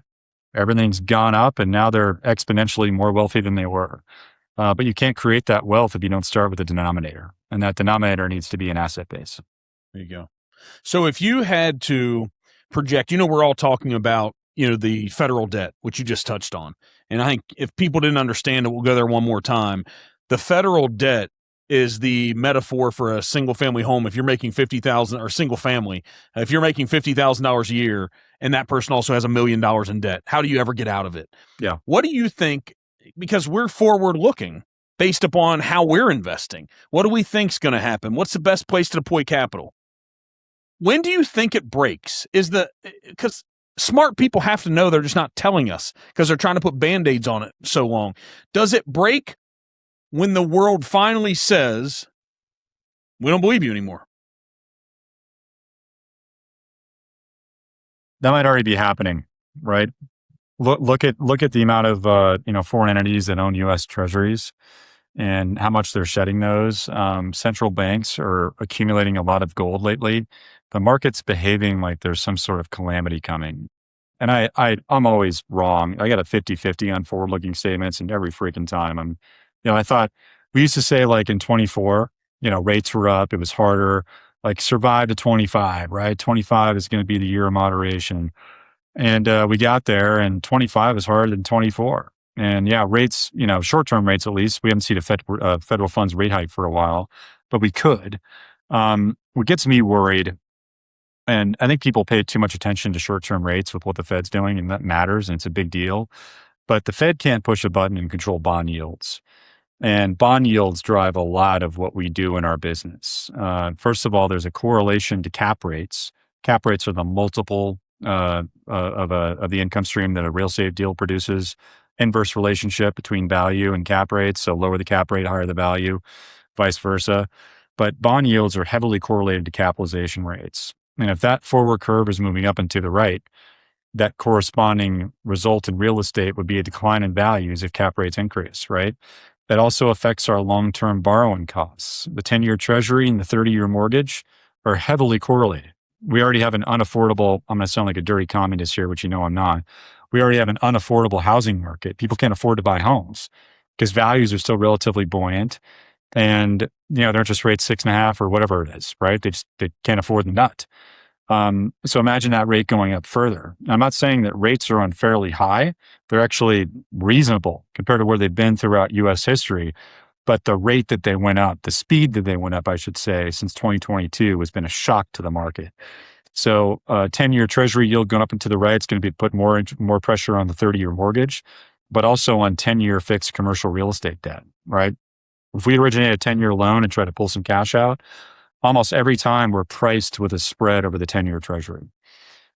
Everything's gone up, and now they're exponentially more wealthy than they were. But you can't create that wealth if you don't start with a denominator. And that denominator needs to be an asset base. There you go. So if you had to project, we're all talking about, the federal debt, which you just touched on. And I think if people didn't understand it, we'll go there one more time. The federal debt is the metaphor for a single family home. If you're making $50,000 or single family, if you're making $50,000 a year and that person also has $1 million in debt, how do you ever get out of it? Yeah. What do you think? Because we're forward looking based upon how we're investing. What do we think is going to happen? What's the best place to deploy capital? When do you think it breaks? Because smart people have to know, they're just not telling us because they're trying to put Band-Aids on it so long. Does it break when the world finally says, We don't believe you anymore. That might already be happening, right? Look at the amount of foreign entities that own U.S. Treasuries and how much they're shedding those. Central banks are accumulating a lot of gold lately. The market's behaving like there's some sort of calamity coming. And I'm always wrong. I got a 50-50 on forward-looking statements, and every freaking time I thought we used to say like in 24, rates were up, it was harder, like survive to 25, right? 25 is going to be the year of moderation. And we got there, and 25 is harder than 24. And yeah, rates, short-term rates at least, we haven't seen a federal funds rate hike for a while, but we could. What gets me worried, and I think people pay too much attention to short-term rates with what the Fed's doing, and that matters, and it's a big deal. But the Fed can't push a button and control bond yields. And bond yields drive a lot of what we do in our business. First of all, there's a correlation to cap rates. Cap rates are the multiple of the income stream that a real estate deal produces. Inverse relationship between value and cap rates. So lower the cap rate, higher the value, vice versa. But bond yields are heavily correlated to capitalization rates. And if that forward curve is moving up and to the right, that corresponding result in real estate would be a decline in values if cap rates increase, right? That also affects our long-term borrowing costs. The 10-year treasury and the 30-year mortgage are heavily correlated. We already have an unaffordable, I'm going to sound like a dirty communist here, which I'm not. We already have an unaffordable housing market. People can't afford to buy homes because values are still relatively buoyant. And, their interest rate's 6.5 or whatever it is, right? They can't afford the nut. So imagine that rate going up further. I'm not saying that rates are unfairly high. They're actually reasonable compared to where they've been throughout U.S. history. But the rate that they went up, the speed that they went up, I should say, since 2022 has been a shock to the market. So 10-year treasury yield going up and to the right, it's going to be put more pressure on the 30-year mortgage, but also on 10-year fixed commercial real estate debt, right? If we originate a 10-year loan and try to pull some cash out, almost every time we're priced with a spread over the 10-year treasury.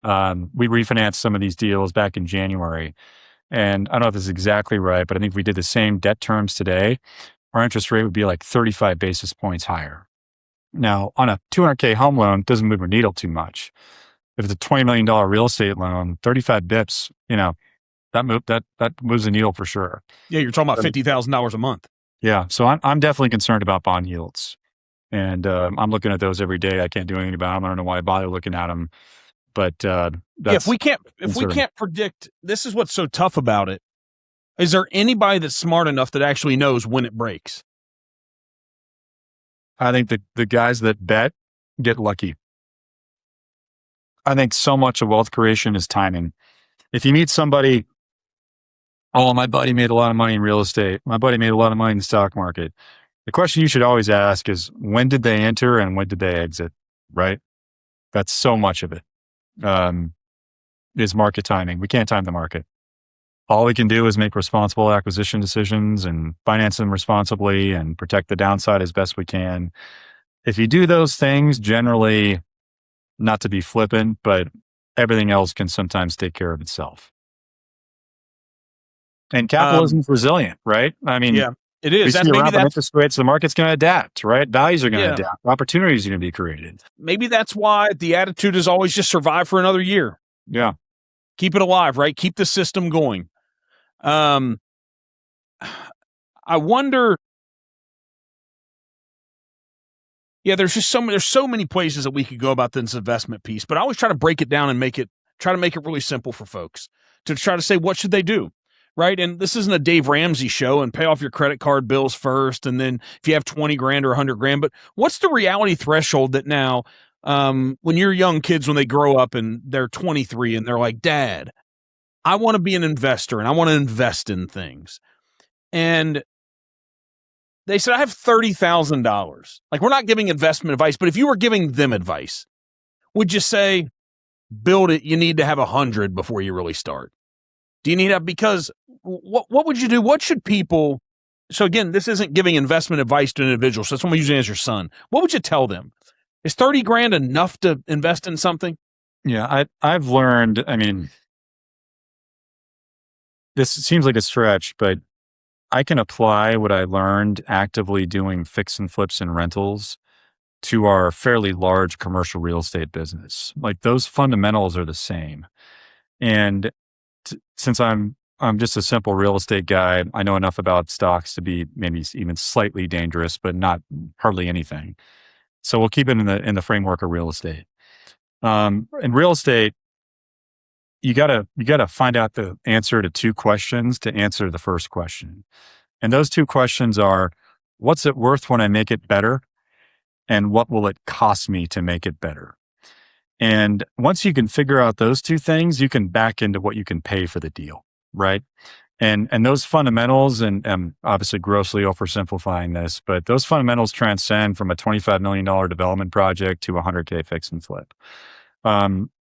We refinanced some of these deals back in January. And I don't know if this is exactly right, but I think if we did the same debt terms today, our interest rate would be like 35 basis points higher. Now, on a $200K home loan, it doesn't move a needle too much. If it's a $20 million real estate loan, 35 bips, that moves the needle for sure. Yeah, you're talking about $50,000 a month. Yeah, so I'm definitely concerned about bond yields. And I'm looking at those every day. I can't do anything about them. I don't know why I bother looking at them. But if we can't predict, this is what's so tough about it. Is there anybody that's smart enough that actually knows when it breaks? I think the guys that bet get lucky. I think so much of wealth creation is timing. If you meet somebody, oh, my buddy made a lot of money in real estate. My buddy made a lot of money in the stock market. The question you should always ask is, when did they enter and when did they exit, right? That's so much of it, is market timing. We can't time the market. All we can do is make responsible acquisition decisions and finance them responsibly and protect the downside as best we can. If you do those things, generally, not to be flippant, but everything else can sometimes take care of itself. And capitalism's resilient, right? I mean, yeah, it is. That's interest rates, the market's going to adapt, right? Values are going to adapt. Opportunities are going to be created. Maybe that's why the attitude is always just survive for another year. Yeah. Keep it alive, right? Keep the system going. I wonder. Yeah, there's so many places that we could go about this investment piece, but I always try to break it down and try to make it really simple for folks to try to say, what should they do? Right. And this isn't a Dave Ramsey show and pay off your credit card bills first. And then if you have 20 grand or 100 grand, but what's the reality threshold that now, when you're young kids, when they grow up and they're 23 and they're like, Dad, I want to be an investor and I want to invest in things. And they said, I have $30,000. Like, we're not giving investment advice, but if you were giving them advice, would you say, build it, you need to have 100 before you really start? Do you need to, because what would you do? What should people, so again, this isn't giving investment advice to an individual. So someone using it as your son. What would you tell them? Is 30 grand enough to invest in something? Yeah, I've learned, I mean, this seems like a stretch, but I can apply what I learned actively doing fix and flips and rentals to our fairly large commercial real estate business. Like those fundamentals are the same. And since I'm just a simple real estate guy, I know enough about stocks to be maybe even slightly dangerous, but not hardly anything. So we'll keep it in the framework of real estate. In real estate, you gotta find out the answer to two questions to answer the first question. And those two questions are, what's it worth when I make it better? And what will it cost me to make it better? And once you can figure out those two things, you can back into what you can pay for the deal, right? And those fundamentals, and I'm obviously grossly oversimplifying this, but those fundamentals transcend from a $25 million development project to a 100K fix and flip.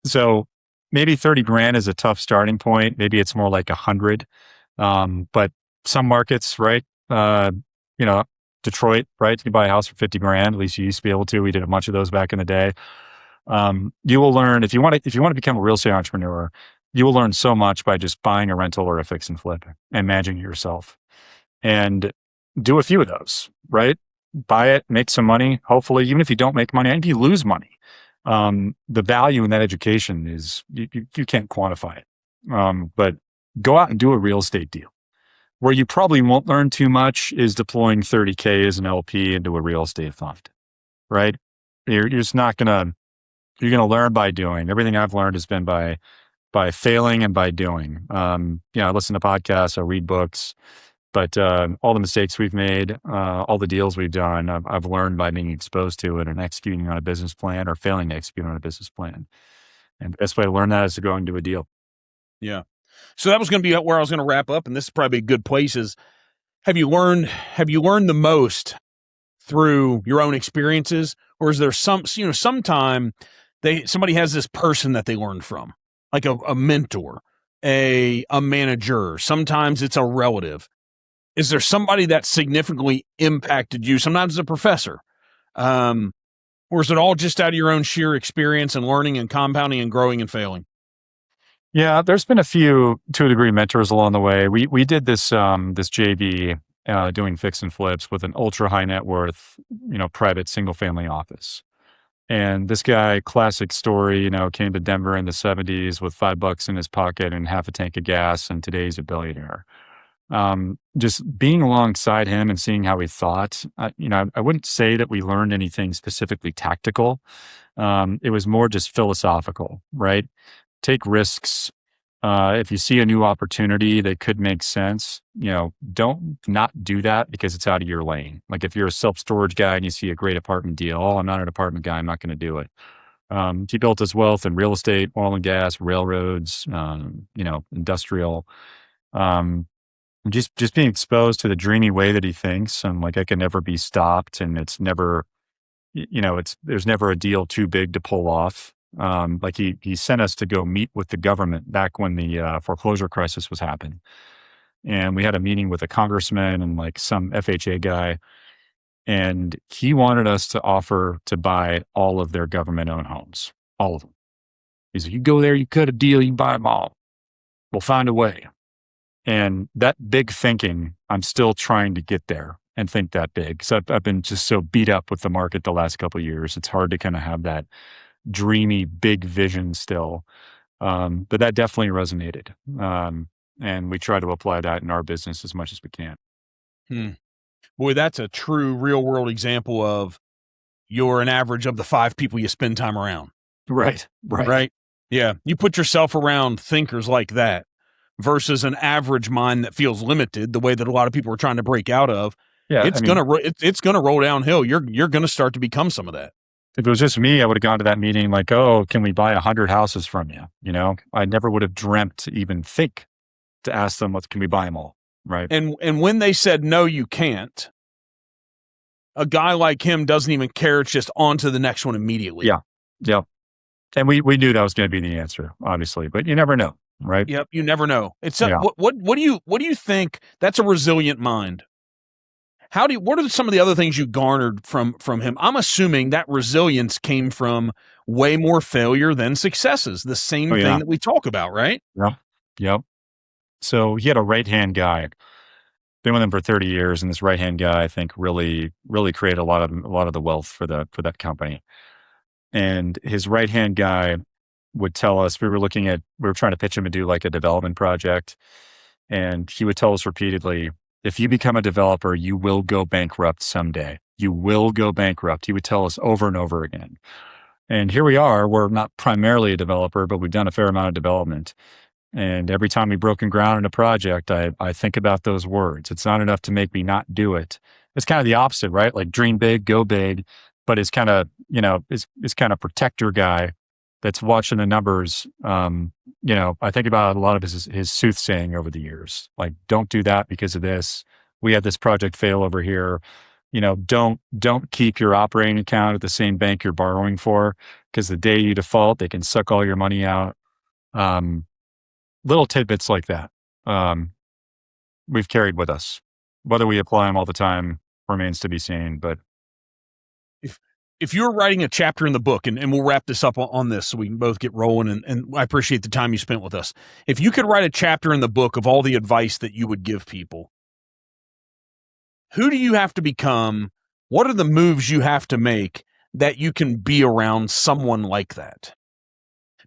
So maybe 30 grand is a tough starting point. Maybe it's more like 100. But some markets, right? You know, Detroit, right? You can buy a house for 50 grand. At least you used to be able to. We did a bunch of those back in the day. You will learn if you want to become a real estate entrepreneur, you will learn so much by just buying a rental or a fix and flip and managing it yourself. And do a few of those, right? Buy it, make some money. Hopefully, even if you don't make money, and if you lose money, the value in that education is you can't quantify it. But go out and do a real estate deal. Where you probably won't learn too much is deploying 30K as an LP into a real estate fund, right? You're just not you're gonna learn by doing. Everything I've learned has been by failing and by doing. I listen to podcasts, I read books, but all the mistakes we've made, all the deals we've done, I've learned by being exposed to it and executing on a business plan or failing to execute on a business plan. And the best way to learn that is to go and do a deal. Yeah. So that was going to be where I was going to wrap up, and this is probably a good place. Is have you learned the most through your own experiences, or is there sometime somebody has this person that they learned from, like a mentor, a manager. Sometimes it's a relative. Is there somebody that significantly impacted you? Sometimes it's a professor, or is it all just out of your own sheer experience and learning and compounding and growing and failing? Yeah, there's been a few, to a degree, mentors along the way. We did this JV doing fix and flips with an ultra high net worth, private single family office. And this guy, classic story, came to Denver in the 70s with $5 in his pocket and half a tank of gas, and today he's a billionaire. Just being alongside him and seeing how he thought, I wouldn't say that we learned anything specifically tactical. It was more just philosophical, right? Take risks. If you see a new opportunity that could make sense, don't not do that because it's out of your lane. Like if you're a self-storage guy and you see a great apartment deal, I'm not an apartment guy, I'm not going to do it. He built his wealth in real estate, oil and gas, railroads, industrial. Just being exposed to the dreamy way that he thinks, and like I can never be stopped, and it's never, there's never a deal too big to pull off. Like he sent us to go meet with the government back when the foreclosure crisis was happening. And we had a meeting with a congressman and like some FHA guy. And he wanted us to offer to buy all of their government owned homes, all of them. He's like, you go there, you cut a deal, you buy them all. We'll find a way. And that big thinking, I'm still trying to get there and think that big. So I've been just so beat up with the market the last couple of years. It's hard to kind of have that dreamy, big vision still. But that definitely resonated. And we try to apply that in our business as much as we can. Boy, that's a true real world example of you're an average of the 5 people you spend time around. Right. Yeah. You put yourself around thinkers like that versus an average mind that feels limited the way that a lot of people are trying to break out of. Yeah. It's going to roll downhill. You're going to start to become some of that. If it was just me, I would have gone to that meeting like, oh, can we buy 100 houses from you? I never would have dreamt to even think to ask them, can we buy them all? Right. And when they said, no, you can't, a guy like him doesn't even care. It's just on to the next one immediately. Yeah. And we knew that was going to be the answer, obviously, but you never know. Right. Yep. You never know. What do you think? That's a resilient mind. What are some of the other things you garnered from him? I'm assuming that resilience came from way more failure than successes. The same thing that we talk about, right? Yep. So he had a right-hand guy been with him for 30 years, and this right-hand guy, I think, really created a lot of the wealth for that company. And his right-hand guy would tell us, we were trying to pitch him to do like a development project, and he would tell us repeatedly, if you become a developer, you will go bankrupt someday. You will go bankrupt. He would tell us over and over again. And here we are. We're not primarily a developer, but we've done a fair amount of development. And every time we've broken ground in a project, I think about those words. It's not enough to make me not do it. It's kind of the opposite, right? Like dream big, go big, but it's kind of, it's kind of protector guy that's watching the numbers. I think about a lot of his soothsaying over the years. Like, don't do that because of this. We had this project fail over here. Don't keep your operating account at the same bank you're borrowing for, because the day you default, they can suck all your money out. Little tidbits like that, we've carried with us. Whether we apply them all the time remains to be seen. But if you're writing a chapter in the book, and we'll wrap this up on this so we can both get rolling, and I appreciate the time you spent with us. If you could write a chapter in the book of all the advice that you would give people, who do you have to become? What are the moves you have to make that you can be around someone like that?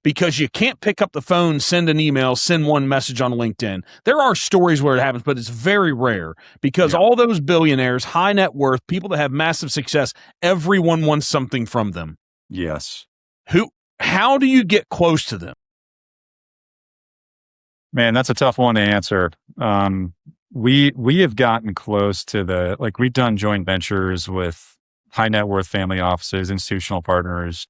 Because you can't pick up the phone, send an email, send one message on LinkedIn. There are stories where it happens, but it's very rare, because all those billionaires, high net worth, people that have massive success, everyone wants something from them. Yes. How do you get close to them? Man, that's a tough one to answer. We have gotten close to we've done joint ventures with high net worth family offices, institutional partners.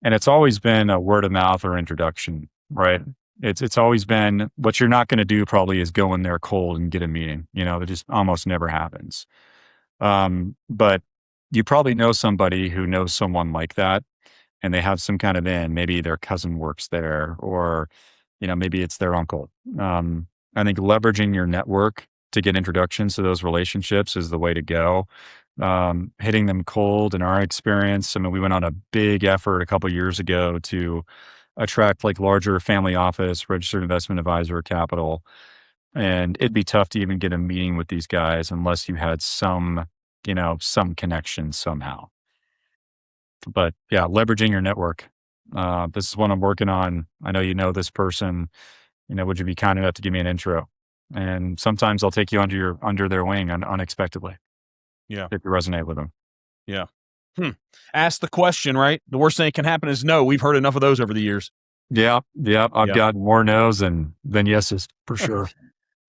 And it's always been a word of mouth or introduction, right? It's always been, what you're not going to do probably is go in there cold and get a meeting. That just almost never happens. But you probably know somebody who knows someone like that, and they have some kind of maybe their cousin works there, or, maybe it's their uncle. I think leveraging your network to get introductions to those relationships is the way to go. Hitting them cold, in our experience. I mean, we went on a big effort a couple of years ago to attract like larger family office, registered investment advisor capital. And it'd be tough to even get a meeting with these guys unless you had some connection somehow. But yeah, leveraging your network. This is what I'm working on. I know you know this person. Would you be kind enough to give me an intro? And sometimes I'll take you under their wing unexpectedly. Yeah. If you resonate with them. Yeah. Ask the question, right? The worst thing that can happen is no. We've heard enough of those over the years. Yeah. I've got more no's than yeses for sure.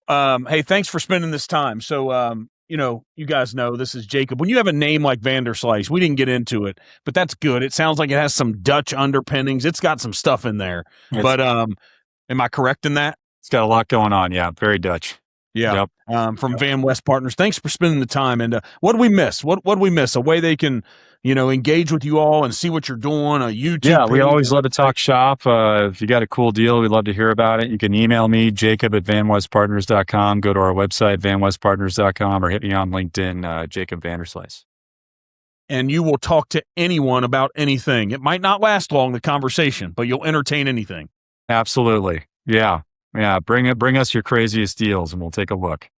Hey, thanks for spending this time. So, you guys know this is Jacob. When you have a name like Vanderslice, we didn't get into it, but that's good. It sounds like it has some Dutch underpinnings. It's got some stuff in there. But am I correct in that? It's got a lot going on. Yeah. Very Dutch. Yeah. Yep. From VanWest Partners. Thanks for spending the time. And what did we miss? What did we miss? A way they can, engage with you all and see what you're doing, a YouTube Yeah, page. we always love to talk shop. If you got a cool deal, we'd love to hear about it. You can email me, jacob@vanwestpartners.com. Go to our website, vanwestpartners.com, or hit me on LinkedIn, Jacob Vanderslice. And you will talk to anyone about anything. It might not last long, the conversation, but you'll entertain anything. Absolutely. Yeah. Yeah, bring us your craziest deals and we'll take a look.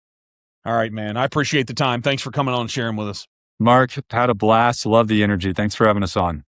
All right, man. I appreciate the time. Thanks for coming on and sharing with us. Mark, had a blast. Love the energy. Thanks for having us on.